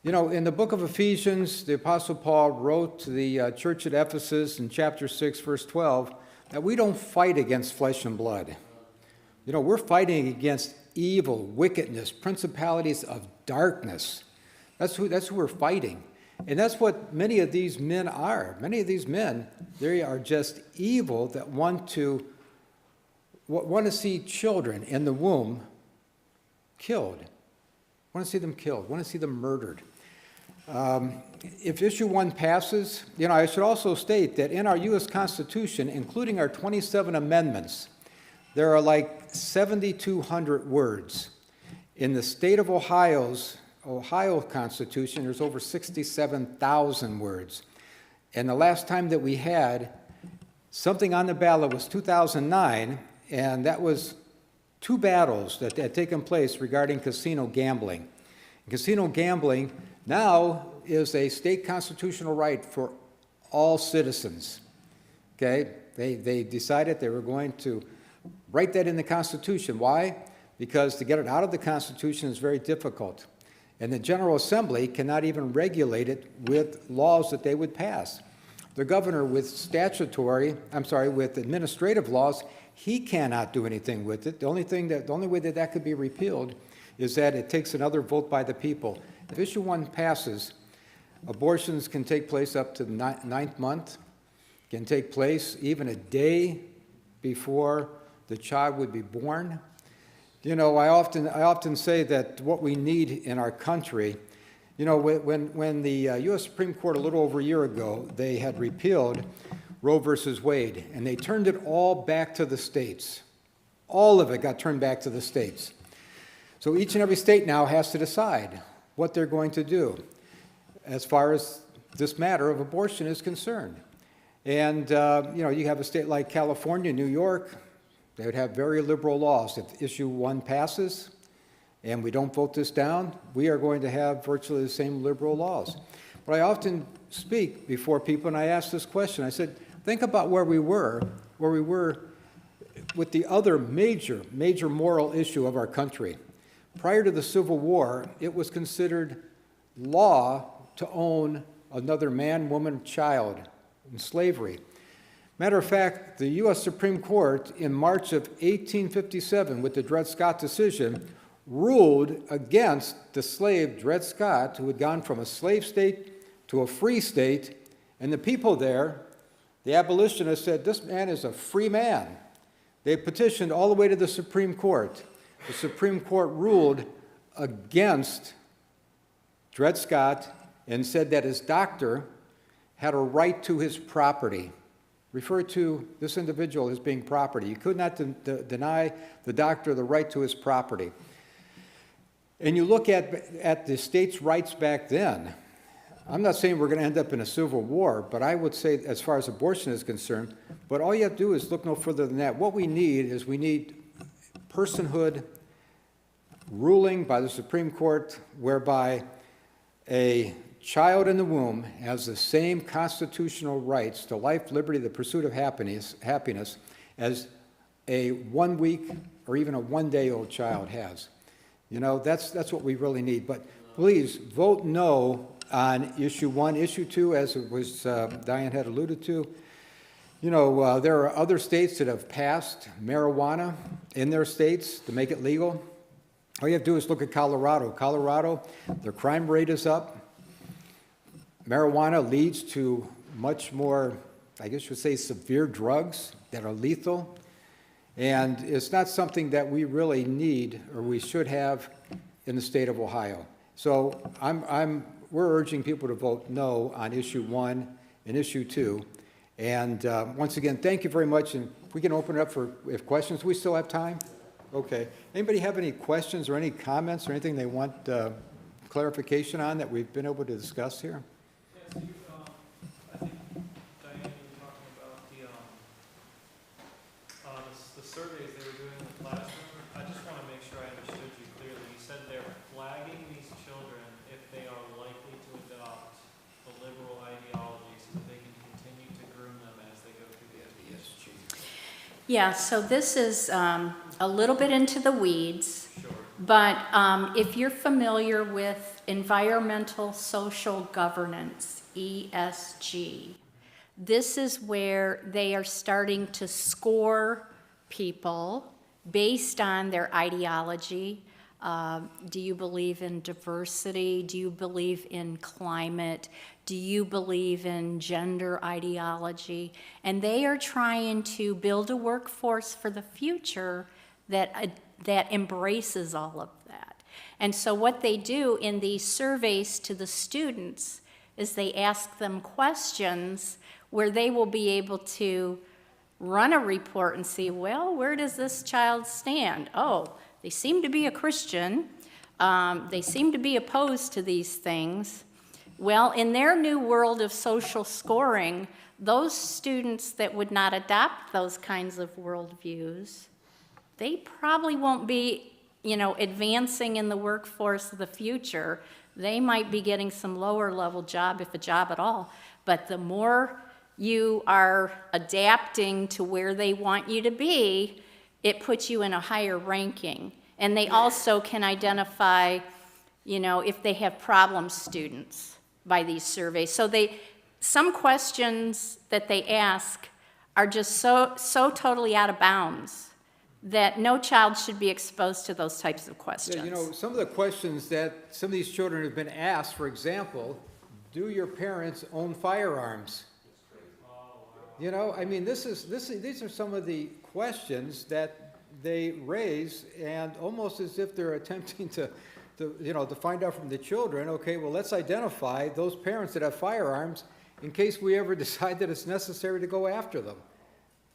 You know, in the book of Ephesians, the Apostle Paul wrote to the church at Ephesus in chapter 6, verse 12, that we don't fight against flesh and blood. You know, we're fighting against evil, wickedness, principalities of darkness. That's who we're fighting. And that's what many of these men are. Many of these men, they are just evil that want to see children in the womb killed. Want to see them killed. Want to see them murdered. If issue 1 passes, you know, I should also state that in our U.S. Constitution, including our 27 amendments, there are like 7,200 words. In the state of Ohio Constitution, there's over 67,000 words. And the last time that we had something on the ballot was 2009, and that was 2 battles that had taken place regarding casino gambling. Casino gambling now is a state constitutional right for all citizens. Okay? They decided they were going to write that in the Constitution. Why? Because to get it out of the Constitution is very difficult. And the General Assembly cannot even regulate it with laws that they would pass. The governor with administrative laws, he cannot do anything with it. The only way that could be repealed is that it takes another vote by the people. If issue 1 passes, abortions can take place up to the 9th month, can take place even a day before the child would be born. You know, I often say that what we need in our country, you know, when the U.S. Supreme Court a little over a year ago, they had repealed Roe versus Wade, and they turned it all back to the states. All of it got turned back to the states. So each and every state now has to decide what they're going to do as far as this matter of abortion is concerned. And, you know, you have a state like California, New York, they would have very liberal laws. If issue 1 passes and we don't vote this down, we are going to have virtually the same liberal laws. But I often speak before people and I ask this question. I said, think about where we were with the other major moral issue of our country. Prior to the Civil War, it was considered law to own another man, woman, child in slavery. Matter of fact, the U.S. Supreme Court in March of 1857, with the Dred Scott decision, ruled against the slave Dred Scott, who had gone from a slave state to a free state, and the people there, the abolitionists, said, this man is a free man. They petitioned all the way to the Supreme Court. The Supreme Court ruled against Dred Scott and said that his doctor had a right to his property. Referred to this individual as being property. You could not deny the doctor the right to his property. And you look at the states' rights back then. I'm not saying we're going to end up in a civil war, but I would say as far as abortion is concerned, but all you have to do is look no further than that. What we need personhood ruling by the Supreme Court whereby a child in the womb has the same constitutional rights to life, liberty, the pursuit of happiness as a 1 week or even a 1-day-old child has. You know, that's what we really need. But please vote no on issue 1. Issue 2, as it was Diane had alluded to, you know, there are other states that have passed marijuana in their states to make it legal. All you have to do is look at Colorado. Colorado, their crime rate is up. Marijuana leads to much more, I guess you would say, severe drugs that are lethal. And it's not something that we really need or we should have in the state of Ohio. So we're urging people to vote no on issue 1 and issue 2. And once again, thank you very much. And we can open it up for if questions. We still have time? Okay. Anybody have any questions or any comments or anything they want clarification on that we've been able to discuss here? Yeah, so you, I think, Diane, you were talking about the surveys they were doing in the classroom. I just want to make sure I understood you clearly. You said they're flagging these children if they are likely to adopt the liberal ideology so that they can continue to groom them as they go through the education. Yeah, so this is a little bit into the weeds, Sure. but if you're familiar with environmental social governance, ESG, this is where they are starting to score people based on their ideology. Do you believe in diversity? Do you believe in climate? Do you believe in gender ideology? And they are trying to build a workforce for the future that embraces all of that. And so what they do in these surveys to the students is they ask them questions where they will be able to run a report and see, well, where does this child stand? Oh, they seem to be a Christian. They seem to be opposed to these things. Well, in their new world of social scoring, those students that would not adopt those kinds of worldviews, they probably won't be, advancing in the workforce of the future. They might be getting some lower level job, if a job at all. But the more you are adapting to where they want you to be, it puts you in a higher ranking. And they also can identify, if they have problem students by these surveys. So some questions that they ask are just so totally out of bounds that no child should be exposed to those types of questions. Yeah, some of the questions that some of these children have been asked, for example, do your parents own firearms? These are some of the questions that they raise, and almost as if they're attempting to find out from the children, okay, well, let's identify those parents that have firearms in case we ever decide that it's necessary to go after them.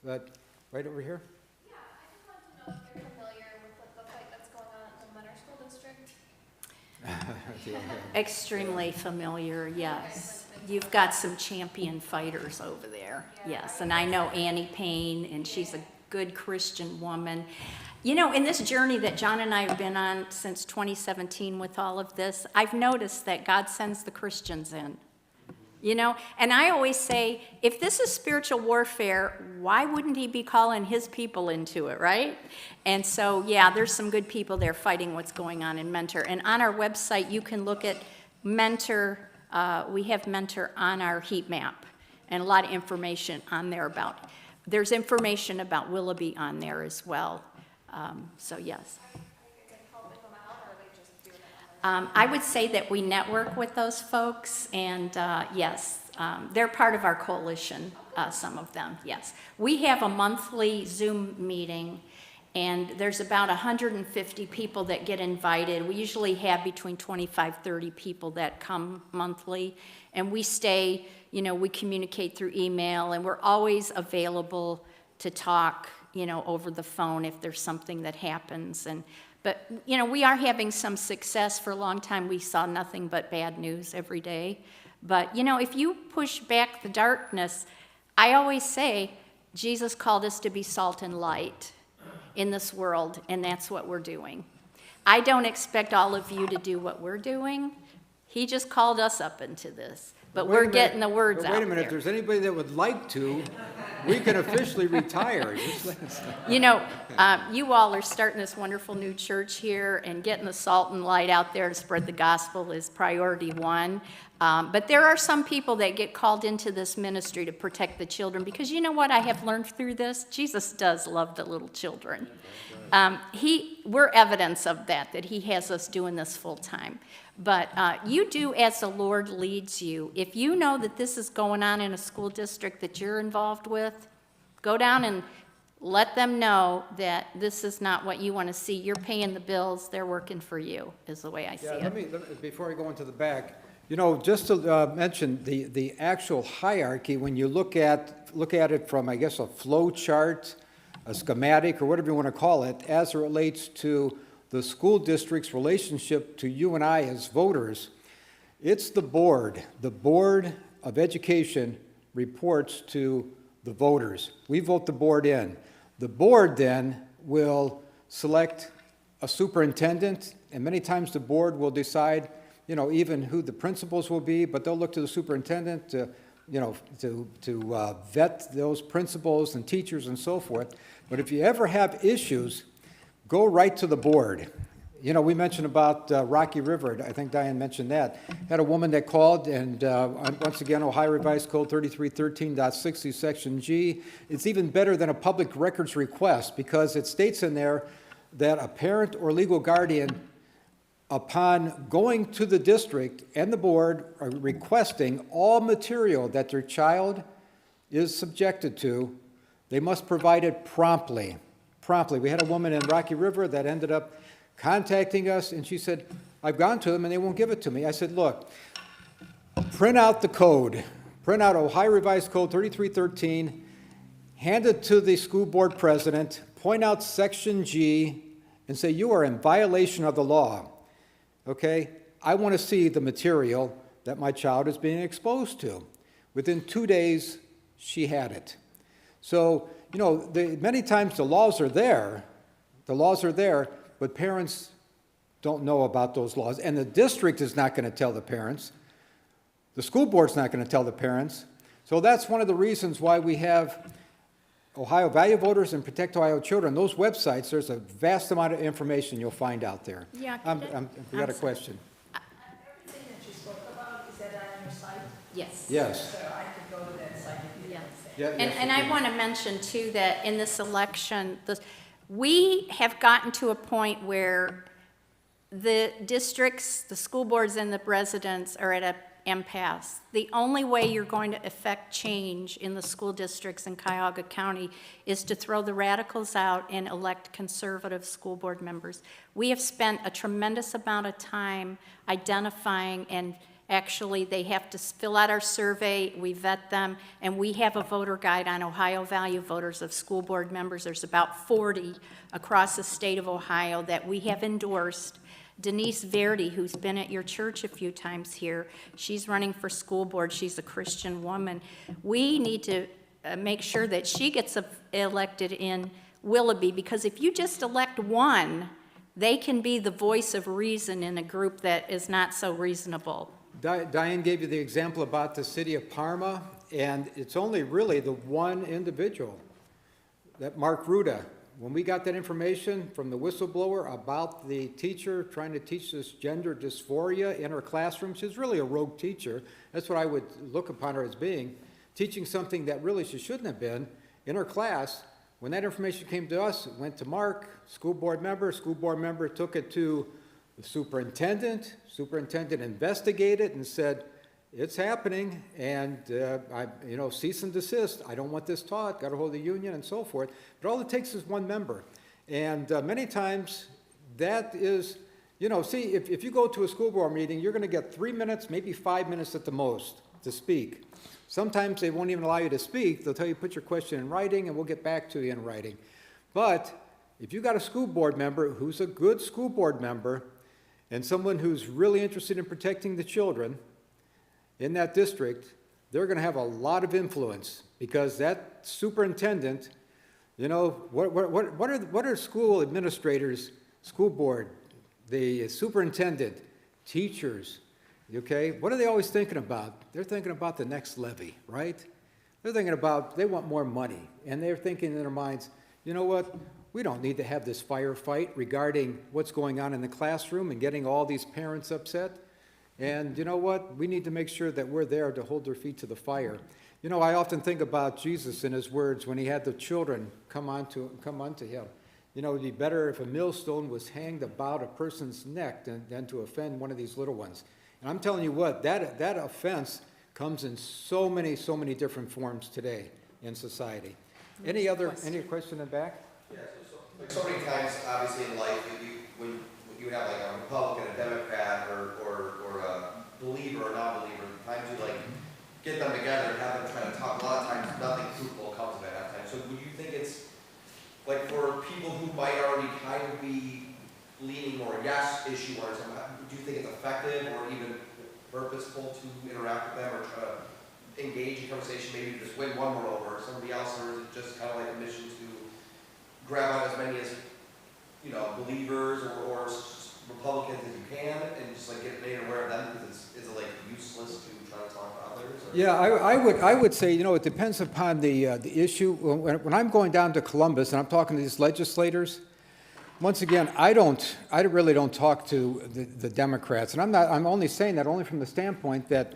But, right over here? Yeah, I just wanted to know if you're familiar with the fight that's going on at the Menor School District. Extremely familiar, yes. You've got some champion fighters over there, yes. And I know Annie Payne, and she's a good Christian woman. In this journey that John and I have been on since 2017 with all of this, I've noticed that God sends the Christians in. And I always say, if this is spiritual warfare, why wouldn't he be calling his people into it, right? And so, yeah, there's some good people there fighting what's going on in Mentor. And on our website, you can look at Mentor. We have Mentor on our heat map, and a lot of information on there there's information about Willoughby on there as well. So, yes. I would say that we network with those folks, and yes, they're part of our coalition, some of them, yes. We have a monthly Zoom meeting, and there's about 150 people that get invited. We usually have between 25, 30 people that come monthly, and we stay, we communicate through email, and we're always available to talk, over the phone if there's something that happens. But we are having some success. For a long time, we saw nothing but bad news every day. But, if you push back the darkness, I always say Jesus called us to be salt and light in this world, and that's what we're doing. I don't expect all of you to do what we're doing. He just called us up into this. But we're getting the words out Wait a minute, there. if there's anybody that would like to, we can officially retire. You all are starting this wonderful new church here, and getting the salt and light out there to spread the gospel is priority one. But there are some people that get called into this ministry to protect the children, because you know what I have learned through this? Jesus does love the little children. We're evidence of that he has us doing this full time. But you do as the Lord leads you. If you know that this is going on in a school district that you're involved with, go down and let them know that this is not what you want to see. You're paying the bills, they're working for you, is the way I see Yeah, it. let me, before I go into the back, just to mention the actual hierarchy, when you look at it from, I guess, a flow chart, a schematic, or whatever you want to call it, as it relates to the school district's relationship to you and I as voters. It's the Board of Education reports to the voters. We vote the board in. The board then will select a superintendent, and many times the board will decide, even who the principals will be, but they'll look to the superintendent to vet those principals and teachers and so forth. But if you ever have issues, go right to the board. We mentioned about Rocky River. I think Diane mentioned that. Had a woman that called, and once again, Ohio Revised Code 3313.60, Section G. It's even better than a public records request because it states in there that a parent or legal guardian, upon going to the district and the board, are requesting all material that their child is subjected to, they must provide it promptly. Promptly. We had a woman in Rocky River that ended up contacting us, and she said, I've gone to them and they won't give it to me. I said, look, print out the code. Print out Ohio Revised Code 3313, hand it to the school board president, point out Section G, and say, you are in violation of the law. Okay? I want to see the material that my child is being exposed to. Within 2 days, she had it. So, many times the laws are there, but parents don't know about those laws. And the district is not going to tell the parents. The school board's not going to tell the parents. So that's one of the reasons why we have Ohio Value Voters and Protect Ohio Children. Those websites, there's a vast amount of information you'll find out there. Yeah, We got a question. Everything that you spoke about, is that on your site? Yes. Yes. So I could go to that site and Yes. Yeah, And, yes, and you I can. want to mention too that in this election, we have gotten to a point where the districts, the school boards, and the residents are at an impasse. The only way you're going to affect change in the school districts in Cuyahoga County is to throw the radicals out and elect conservative school board members. We have spent a tremendous amount of time identifying, and actually they have to fill out our survey, we vet them, and we have a voter guide on Ohio Value Voters of school board members. There's about 40 across the state of Ohio that we have endorsed. Denise Verdi, who's been at your church a few times here, she's running for school board. She's a Christian woman. We need to make sure that she gets elected in Willoughby, because if you just elect one, they can be the voice of reason in a group that is not so reasonable. Diane gave you the example about the city of Parma, and it's only really the one individual, that Mark Ruda. When we got that information from the whistleblower about the teacher trying to teach this gender dysphoria in her classroom, she's really a rogue teacher. That's what I would look upon her as being, teaching something that really she shouldn't have been in her class. When that information came to us, it went to Mark, school board member took it to the superintendent investigated and said, it's happening, and cease and desist. I don't want this taught, got a hold of the union and so forth. But all it takes is one member. And many times that is, if you go to a school board meeting, you're going to get 3 minutes, maybe 5 minutes at the most to speak. Sometimes they won't even allow you to speak. They'll tell you, put your question in writing, and we'll get back to you in writing. But if you got a school board member who's a good school board member and someone who's really interested in protecting the children in that district, they're going to have a lot of influence, because that superintendent, what are school administrators, school board, the superintendent, teachers, okay? What are they always thinking about? They're thinking about the next levy, right? They're thinking about, they want more money, and they're thinking in their minds, you know what? We don't need to have this firefight regarding what's going on in the classroom and getting all these parents upset. And you know what? We need to make sure that we're there to hold their feet to the fire. I often think about Jesus and his words when he had the children come unto him. It'd be better if a millstone was hanged about a person's neck than to offend one of these little ones. And I'm telling you what, that offense comes in so many different forms today in society. Any question in the back? Yeah, so many times, obviously in life, when you have like a Republican, a Democrat, or a believer or non-believer, times you get them together and have them try to talk. A lot of times, nothing fruitful comes of it at times. So would you think it's like for people who might already kind of be leaning more yes issue or something, do you think it's effective or even purposeful to interact with them or try to engage in conversation, maybe just win one more over or somebody else, or is it just kind of like a mission to grab on as many as, you know, believers or Republicans as you can and just like get made aware of them because is it like useless to try to talk to others? Or? Yeah, I would say, you know, it depends upon the issue. When I'm going down to Columbus and I'm talking to these legislators, once again, I really don't talk to the Democrats, and I'm only saying that only from the standpoint that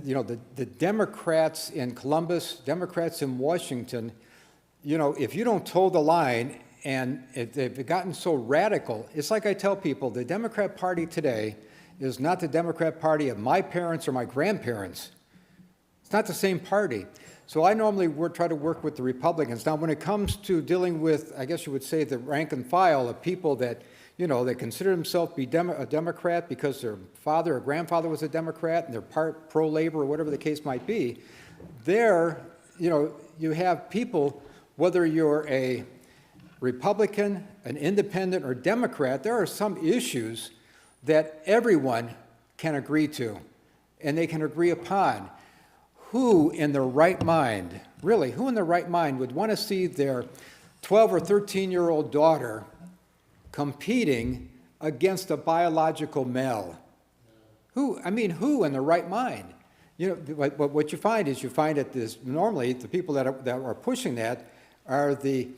you know, the Democrats in Columbus, Democrats in Washington, you know, if you don't toe the line and they've gotten so radical, it's like I tell people, the Democrat Party today is not the Democrat Party of my parents or my grandparents. It's not the same party. So I normally try to work with the Republicans. Now, when it comes to dealing with, I guess you would say, the rank and file of people that, you know, that consider themselves to be a Democrat because their father or grandfather was a Democrat and they're part pro-labor or whatever the case might be, there, you know, you have people, whether you're a Republican, an independent, or Democrat, there are some issues that everyone can agree to and they can agree upon. Who in their right mind, really, who in their right mind would want to see their 12 or 13-year-old daughter competing against a biological male? Who in their right mind? You know, what you find is that normally the people that are pushing that are the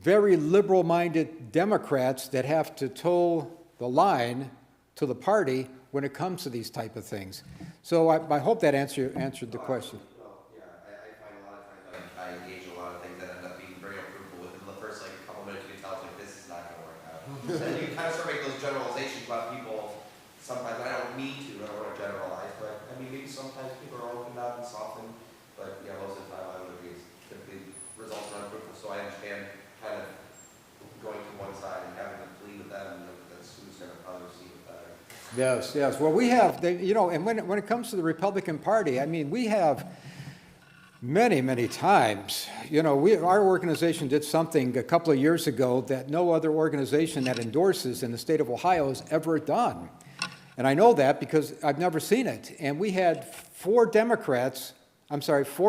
very liberal-minded Democrats that have to toe the line to the party when it comes to these type of things. So I hope that answered the question. Well, yeah, I find a lot of times I engage in a lot of things that end up being very unfruitful within the first like couple minutes. You can tell it's like this is not going to work out. And then you kind of start making those generalizations about people. Sometimes I don't mean to. I don't want to generalize, but I mean maybe sometimes people are opened up and softened. But yeah, most of the time I would agree. Typically results are unfruitful. So I understand kind of going to one side and having to plead with them. That's who's going to probably receive it better. Yes. Well, we have, you know, and when it comes to the Republican Party, I mean, we have many times, you know, our organization did something a couple of years ago that no other organization that endorses in the state of Ohio has ever done. And I know that because I've never seen it. And we had 4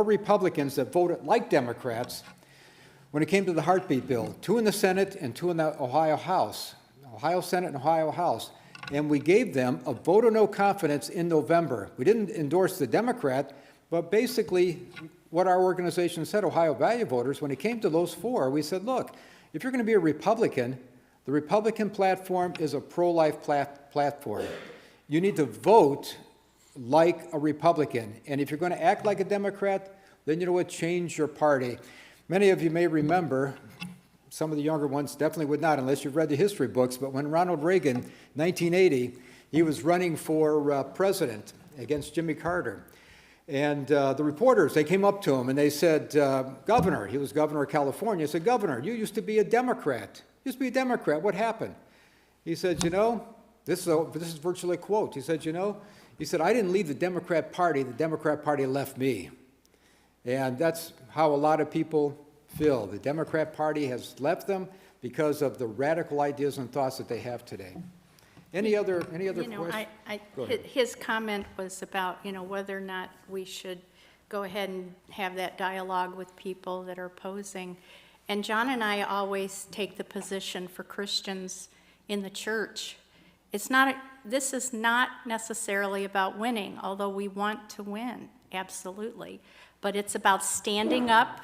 Republicans that voted like Democrats when it came to the heartbeat bill, 2 in the Senate and 2 in the Ohio House, Ohio Senate and Ohio House. And we gave them a vote of no confidence in November. We didn't endorse the Democrat, but basically what our organization said, Ohio Value Voters, when it came to those 4, we said, look, if you're going to be a Republican, the Republican platform is a pro-life platform. You need to vote like a Republican. And if you're going to act like a Democrat, then you know what, change your party. Many of you may remember, some of the younger ones definitely would not unless you've read the history books, but when Ronald Reagan, 1980, he was running for president against Jimmy Carter. And the reporters, they came up to him and they said, Governor, he was governor of California, said, Governor, you used to be a Democrat. You used to be a Democrat. What happened? He said, you know, this is virtually a quote. He said, you know, I didn't leave the Democrat Party left me. And that's how a lot of people feel. The Democrat Party has left them because of the radical ideas and thoughts that they have today. Any other questions? Go ahead. His comment was about, you know, whether or not we should go ahead and have that dialogue with people that are opposing. And John and I always take the position for Christians in the church. This is not necessarily about winning, although we want to win, absolutely. But it's about standing up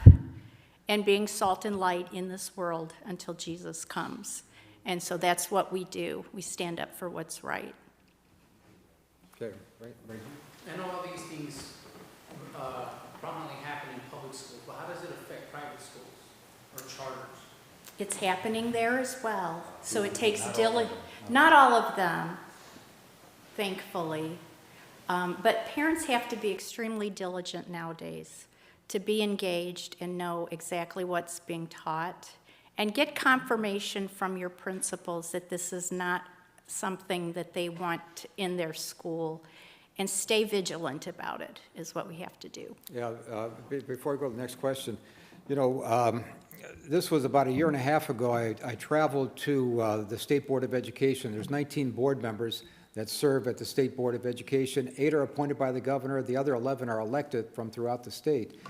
and being salt and light in this world until Jesus comes. And so that's what we do. We stand up for what's right. Okay, right here. I know all these things prominently happen in public schools, but how does it affect private schools or charters? It's happening there as well. So it takes not all of them, thankfully. But parents have to be extremely diligent nowadays to be engaged and know exactly what's being taught and get confirmation from your principals that this is not something that they want in their school, and stay vigilant about it is what we have to do. Yeah, before I go to the next question, you know, this was about a year and a half ago. I traveled to the State Board of Education. There's 19 board members that serve at the State Board of Education. 8 are appointed by the governor. The other 11 are elected from throughout the state.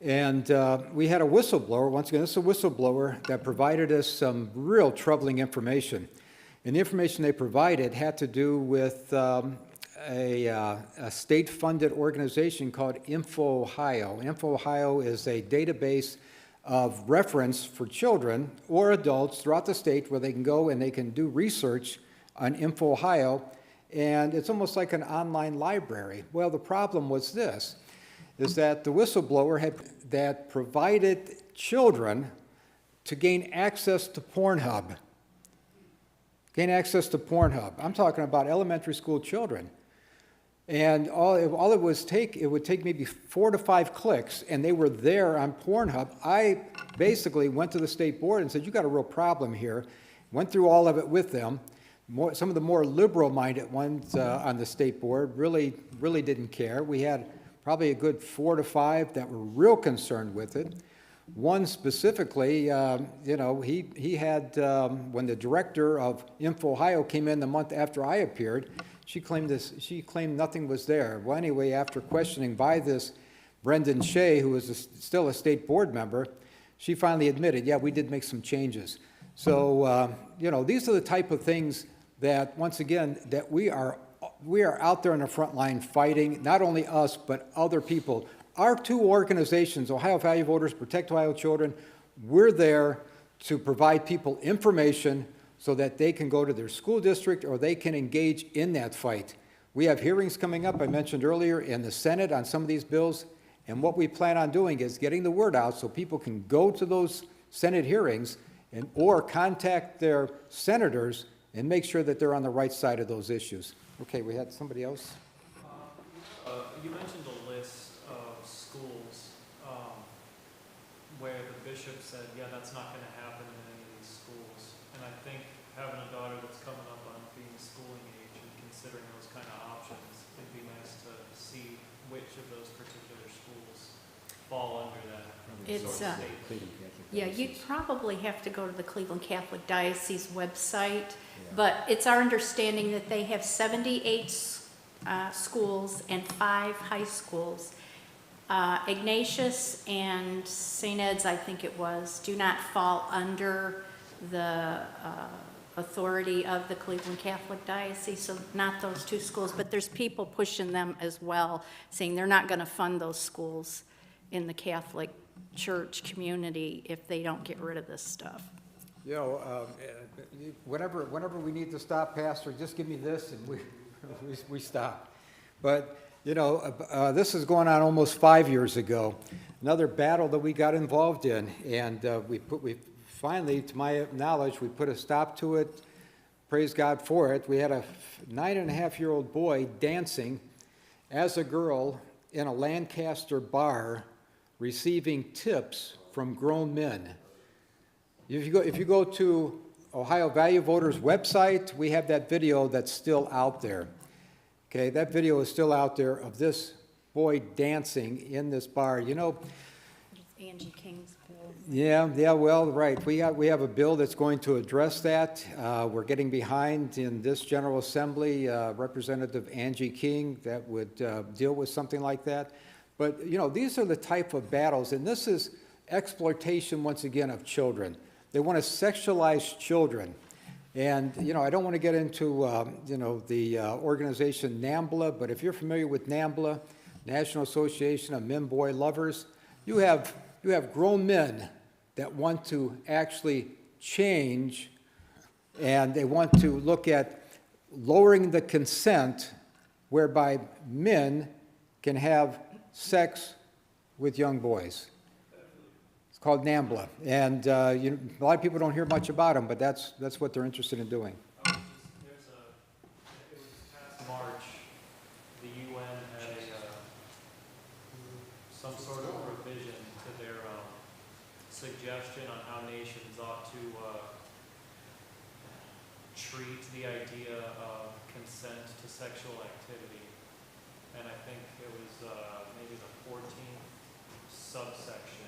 And we had a whistleblower. Once again, this is a whistleblower that provided us some real troubling information. And the information they provided had to do with a state-funded organization called InfoOhio. InfoOhio is a database of reference for children or adults throughout the state where they can go and they can do research on InfoOhio, and it's almost like an online library. Well, the problem was this, is that the whistleblower that provided children to gain access to Pornhub. Gain access to Pornhub. I'm talking about elementary school children. And all it would take maybe 4 to 5 clicks, and they were there on Pornhub. I basically went to the state board and said, you got a real problem here. Went through all of it with them. Some of the more liberal-minded ones on the state board really didn't care. We had probably a good 4 to 5 that were real concerned with it. One specifically, he had, when the director of InfoOhio came in the month after I appeared, she claimed nothing was there. Well, anyway, after questioning by this Brendan Shea, who was still a state board member, she finally admitted, yeah, we did make some changes. So, these are the type of things that, once again, that we are out there on the front line fighting, not only us, but other people. Our 2 organizations, Ohio Value Voters, Protect Ohio Children, we're there to provide people information so that they can go to their school district or they can engage in that fight. We have hearings coming up, I mentioned earlier, in the Senate on some of these bills, and what we plan on doing is getting the word out so people can go to those Senate hearings or contact their senators and make sure that they're on the right side of those issues. Okay, we had somebody else? You mentioned a list of schools where the bishop said, yeah, that's not going to happen in any of these schools. And I think having a daughter that's coming up on being schooling age and considering those kind of options, it'd be nice to see which of those particular schools fall under that It's, sort of statement. Yeah, you'd probably have to go to the Cleveland Catholic Diocese website, but it's our understanding that they have 78 schools and 5 high schools. Ignatius and St. Ed's, I think it was, do not fall under the authority of the Cleveland Catholic Diocese, so not those 2 schools, but there's people pushing them as well, saying they're not going to fund those schools in the Catholic Church community if they don't get rid of this stuff. Whenever we need to stop, Pastor, just give me this and we stop. But, this is going on almost 5 years ago. Another battle that we got involved in, and we finally, to my knowledge, we put a stop to it. Praise God for it. We had a 9.5-year-old boy dancing as a girl in a Lancaster bar, receiving tips from grown men. If you go to Ohio Value Voters website, we have that video that's still out there. Okay, that video is still out there of this boy dancing in this bar. Angie King's bill. Yeah, well, right. We have a bill that's going to address that. We're getting behind in this General Assembly, Representative Angie King, that would deal with something like that. But, these are the type of battles, and this is exploitation, once again, of children. They want to sexualize children. And, I don't want to get into, the organization NAMBLA, but if you're familiar with NAMBLA, National Association of Men-Boy Lovers, you have grown men that want to actually change, and they want to look at lowering the consent whereby men can have sex with young boys. It's called NAMBLA, and a lot of people don't hear much about them, but that's what they're interested in doing. It was past March, the UN had some sort of revision to their suggestion on how nations ought to treat the idea of consent to sexual activity. And I think it was maybe the 14th subsection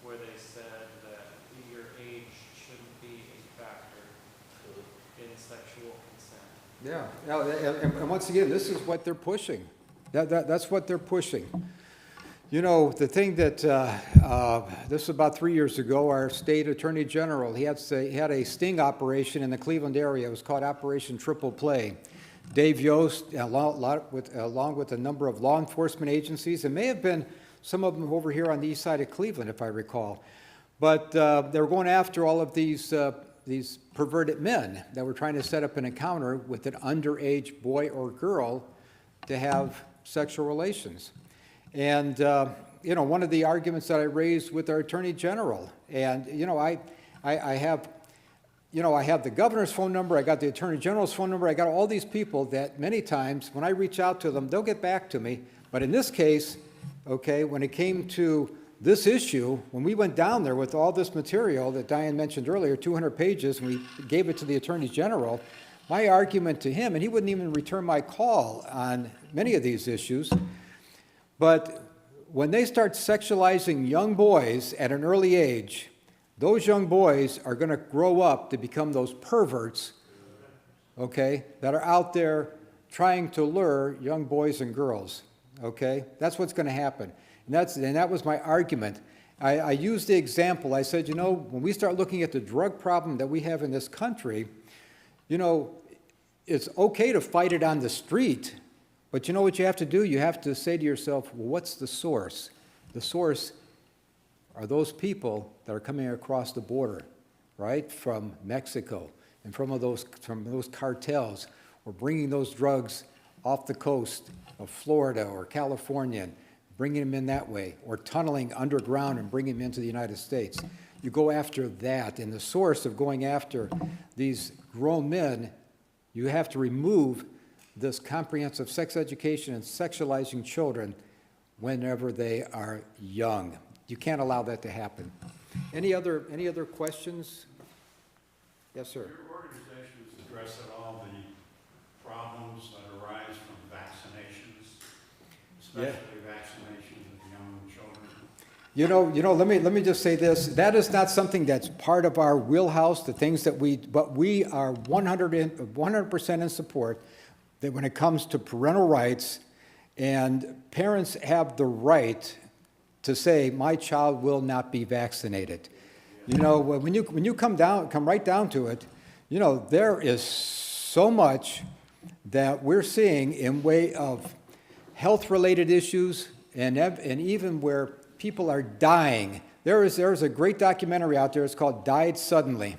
where they said that your age shouldn't be a factor in sexual consent. Yeah, and once again, this is what they're pushing. That's what they're pushing. You know, the thing that, this was about 3 years ago, our state attorney general, he had a sting operation in the Cleveland area. It was called Operation Triple Play. Dave Yost, along with a number of law enforcement agencies, and may have been some of them over here on the east side of Cleveland, if I recall. But they were going after all of these perverted men that were trying to set up an encounter with an underage boy or girl to have sexual relations. And, you know, one of the arguments that I raised with our Attorney General, and, you know, I have the governor's phone number, I got the Attorney General's phone number, I got all these people that many times, when I reach out to them, they'll get back to me. But in this case, okay, when it came to this issue, when we went down there with all this material that Diane mentioned earlier, 200 pages, and we gave it to the Attorney General, my argument to him, and he wouldn't even return my call on many of these issues, but when they start sexualizing young boys at an early age, those young boys are going to grow up to become those perverts, okay, that are out there trying to lure young boys and girls, okay? That's what's going to happen. And that was my argument. I used the example. I said, you know, when we start looking at the drug problem that we have in this country, you know, it's okay to fight it on the street, but you know what you have to do? You have to say to yourself, well, what's the source? The source are those people that are coming across the border, right, from Mexico, and from those cartels, or bringing those drugs off the coast of Florida or California, and bringing them in that way, or tunneling underground and bringing them into the United States. You go after that, and the source of going after these grown men, you have to remove this comprehensive sex education and sexualizing children whenever they are young. You can't allow that to happen. Any other questions? Yes, sir. Your organization is addressing all the problems that arise from vaccinations, especially vaccinations of young children. You know. Let me just say this. That is not something that's part of our wheelhouse. The things that but we are 100% in support that when it comes to parental rights, and parents have the right to say, my child will not be vaccinated. You know, when you come right down to it, you know, there is so much that we're seeing in way of health-related issues, and even where people are dying. There's a great documentary out there. It's called Died Suddenly.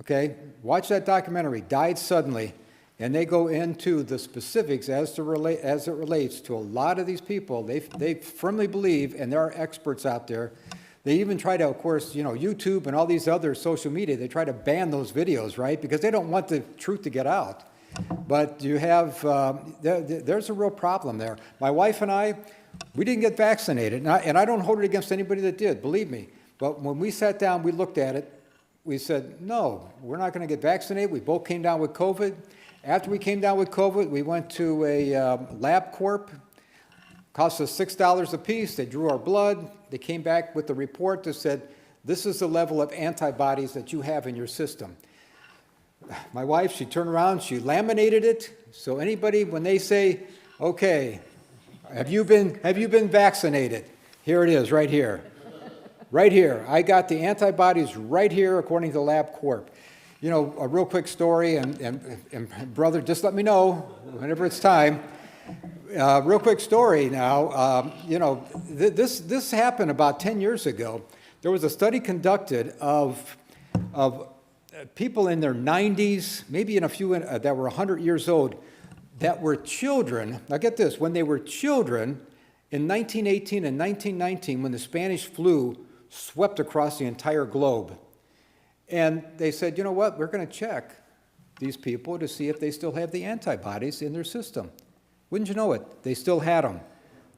Okay, watch that documentary, Died Suddenly. And they go into the specifics as it relates to a lot of these people. They firmly believe, and there are experts out there. They even try to, of course, you know, YouTube and all these other social media, they try to ban those videos, right? Because they don't want the truth to get out. But you have, there's a real problem there. My wife and I, we didn't get vaccinated. And I don't hold it against anybody that did, believe me. But when we sat down, we looked at it. We said, no, we're not going to get vaccinated. We both came down with COVID. After we came down with COVID, we went to a LabCorp. Cost us $6 a piece. They drew our blood. They came back with a report that said, this is the level of antibodies that you have in your system. My wife, she turned around, she laminated it. So anybody, when they say, okay, have you been vaccinated? Here it is, right here. Right here. I got the antibodies right here according to LabCorp. You know, a real quick story, and brother, just let me know whenever it's time. Real quick story now. You know, this happened about 10 years ago. There was a study conducted of people in their 90s, maybe in a few that were 100 years old, that were children. Now get this, when they were children, in 1918 and 1919, when the Spanish flu swept across the entire globe. And they said, you know what, we're going to check these people to see if they still have the antibodies in their system. Wouldn't you know it? They still had them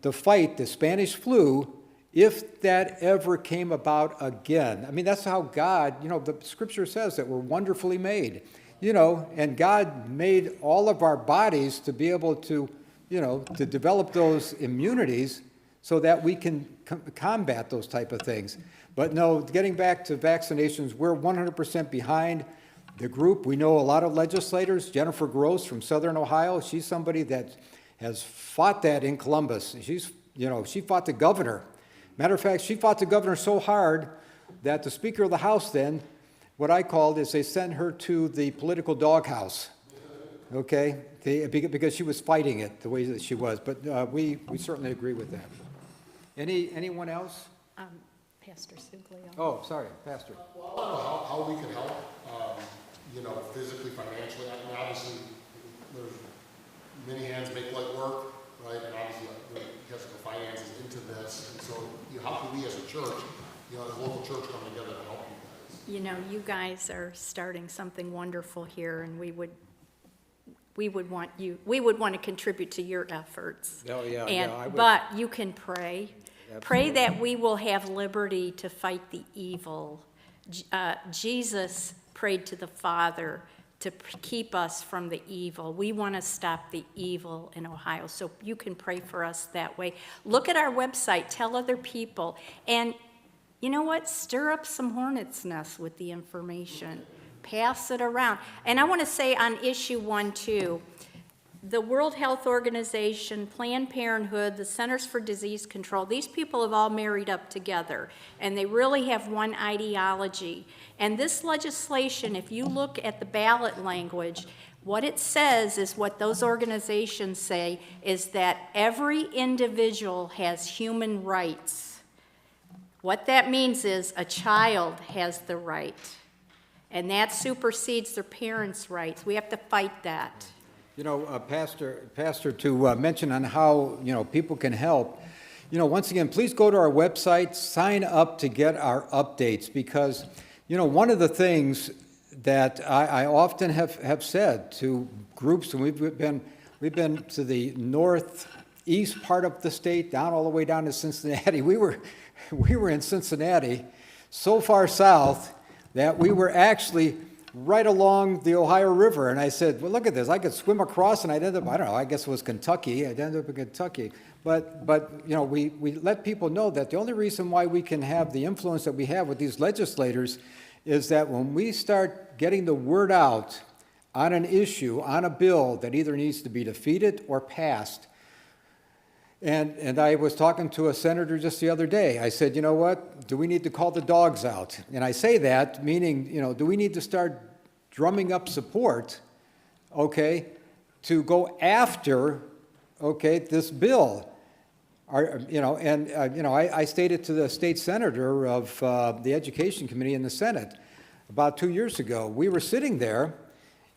to fight the Spanish flu if that ever came about again. I mean, that's how God, you know, the scripture says that we're wonderfully made, you know, and God made all of our bodies to be able to, you know, to develop those immunities so that we can combat those type of things. But no, getting back to vaccinations, we're 100% behind the group. We know a lot of legislators. Jennifer Gross from Southern Ohio, she's somebody that has fought that in Columbus. She fought the governor. Matter of fact, she fought the governor so hard that the Speaker of the House then, what I called is they sent her to the political doghouse, okay? Because she was fighting it the way that she was. But we certainly agree with that. Anyone else? Pastor Suglio. Oh, sorry, Pastor. Well, I don't know how we can help, physically, financially. I mean, obviously, there's many hands make light work, right? And obviously, because of the finances into this. And so, how can we as a church, as a local church, come together to help you guys? You guys are starting something wonderful here, and we would want to contribute to your efforts. Oh, yeah, I would. But you can pray. Pray Absolutely. that we will have liberty to fight the evil. Jesus prayed to the Father to keep us from the evil. We want to stop the evil in Ohio, so you can pray for us that way. Look at our website, tell other people, and you know what? Stir up some hornet's nests with the information. Pass it around. And I want to say on issue 1, too, the World Health Organization, Planned Parenthood, the Centers for Disease Control, these people have all married up together, and they really have one ideology. And this legislation, if you look at the ballot language, what it says is what those organizations say is that every individual has human rights. What that means is a child has the right, and that supersedes their parents' rights. We have to fight that. Pastor, to mention on how, people can help, once again, please go to our website, sign up to get our updates, because, one of the things that I often have said to groups, and we've been to the northeast part of the state, down all the way down to Cincinnati. We were in Cincinnati, so far south that we were actually right along the Ohio River. And I said, well, look at this. I could swim across, and I'd end up, I don't know, I guess it was Kentucky. I'd end up in Kentucky. But we let people know that the only reason why we can have the influence that we have with these legislators is that when we start getting the word out on an issue, on a bill that either needs to be defeated or passed. And I was talking to a senator just the other day. I said, you know what, do we need to call the dogs out? And I say that meaning, do we need to start drumming up support, okay, to go after, okay, this bill? I stated to the state senator of the Education Committee in the Senate about 2 years ago. We were sitting there,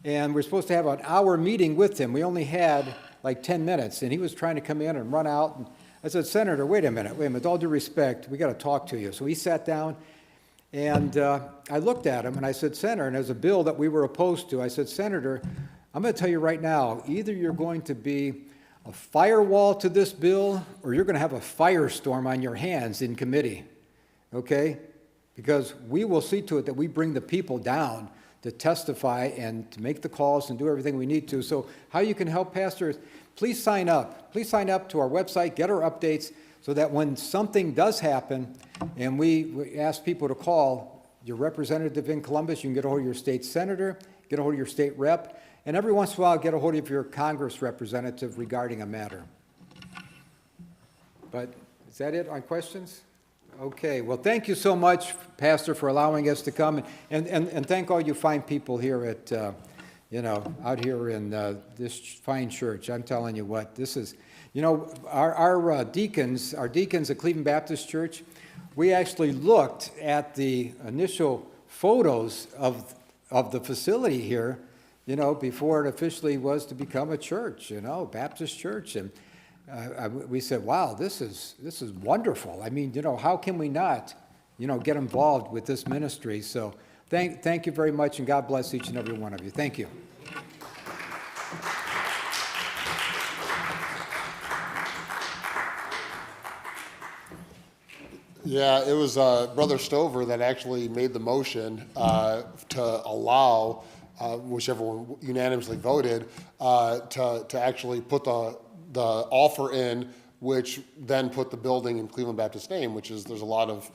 and we're supposed to have an hour meeting with him. We only had like 10 minutes, and he was trying to come in and run out. And I said, Senator, wait a minute, with all due respect, we got to talk to you. So he sat down, and I looked at him, and I said, Senator, and there's a bill that we were opposed to. I said, Senator, I'm going to tell you right now, either you're going to be a firewall to this bill, or you're going to have a firestorm on your hands in committee, okay? Because we will see to it that we bring the people down to testify and to make the calls and do everything we need to. So how you can help, pastors, please sign up. Please sign up to our website, get our updates, so that when something does happen and we ask people to call your representative in Columbus, you can get a hold of your state senator, get a hold of your state rep, and every once in a while get a hold of your Congress representative regarding a matter. But is that it on questions? Okay, well, thank you so much, Pastor, for allowing us to come, and thank all you fine people here at, out here in this fine church. I'm telling you what, this is, our deacons at Cleveland Baptist Church, we actually looked at the initial photos of the facility here, before it officially was to become a church, Baptist church, and we said, wow, this is wonderful. I mean, how can we not, get involved with this ministry? So thank you very much, and God bless each and every one of you. Thank you. Yeah, it was Brother Stover that actually made the motion to allow, whichever one unanimously voted, to actually put the offer in which then put the building in Cleveland Baptist name, which is, there's a lot of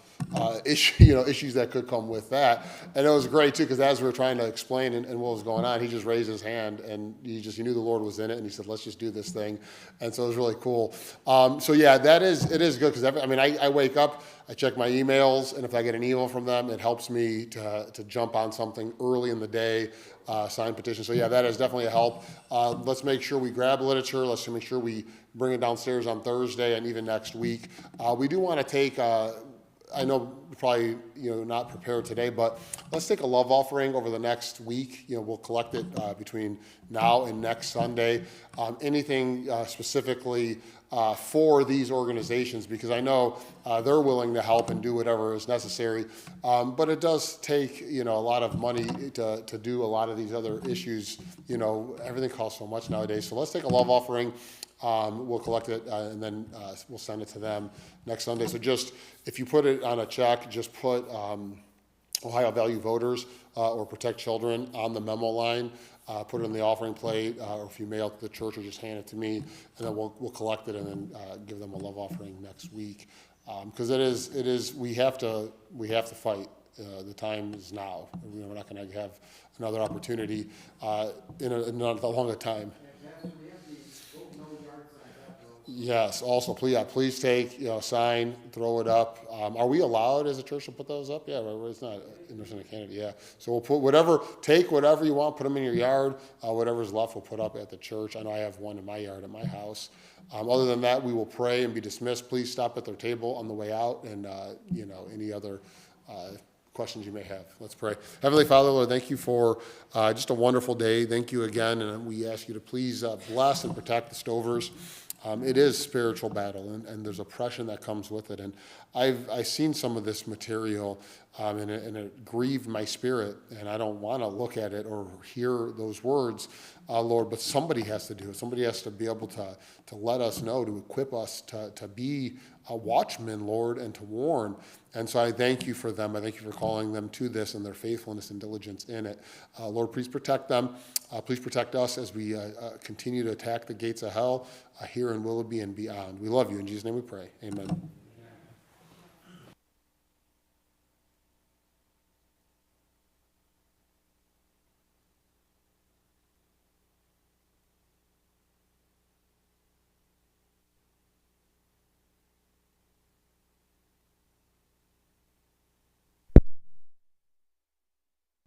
issues that could come with that. And it was great too, because as we were trying to explain and what was going on, he just raised his hand and he knew the Lord was in it, and he said, let's just do this thing. And so it was really cool. So yeah, it is good, because I wake up, I check my emails, and if I get an email from them, it helps me to jump on something early in the day, sign petitions. So yeah, that is definitely a help. Let's make sure we grab literature. Let's make sure we bring it downstairs on Thursday and even next week. We do want to take, I know probably not prepared today, but let's take a love offering over the next week. We'll collect it between now and next Sunday. Anything specifically for these organizations, because I know they're willing to help and do whatever is necessary. But it does take a lot of money to do a lot of these other issues. Everything costs so much nowadays. So let's take a love offering. We'll collect it and then we'll send it to them next Sunday. So just, if you put it on a check, just put Ohio Value Voters or Protect Children on the memo line. Put it in the offering plate, or if you mail it to the church, or just hand it to me, and then we'll collect it and then give them a love offering next week. Because it is we have to fight. The time is now. We're not going to have another opportunity in a longer time. Yes, also, please take, sign, throw it up. Are we allowed as a church to put those up? Yeah, it's not in Canada, yeah. So we'll put take whatever you want, put them in your yard. Whatever's left, we'll put up at the church. I know I have one in my yard at my house. Other than that, we will pray and be dismissed. Please stop at their table on the way out, and, any other questions you may have. Let's pray. Heavenly Father, Lord, thank you for just a wonderful day. Thank you again, and we ask you to please bless and protect the Stovers. It is spiritual battle, and there's oppression that comes with it. And I've seen some of this material, and it grieved my spirit, and I don't want to look at it or hear those words, Lord, but somebody has to do it. Somebody has to be able to let us know, to equip us to be watchmen, Lord, and to warn. And so I thank you for them. I thank you for calling them to this and their faithfulness and diligence in it. Lord, please protect them. Please protect us as we continue to attack the gates of hell here in Willoughby and beyond. We love you. In Jesus' name we pray. Amen.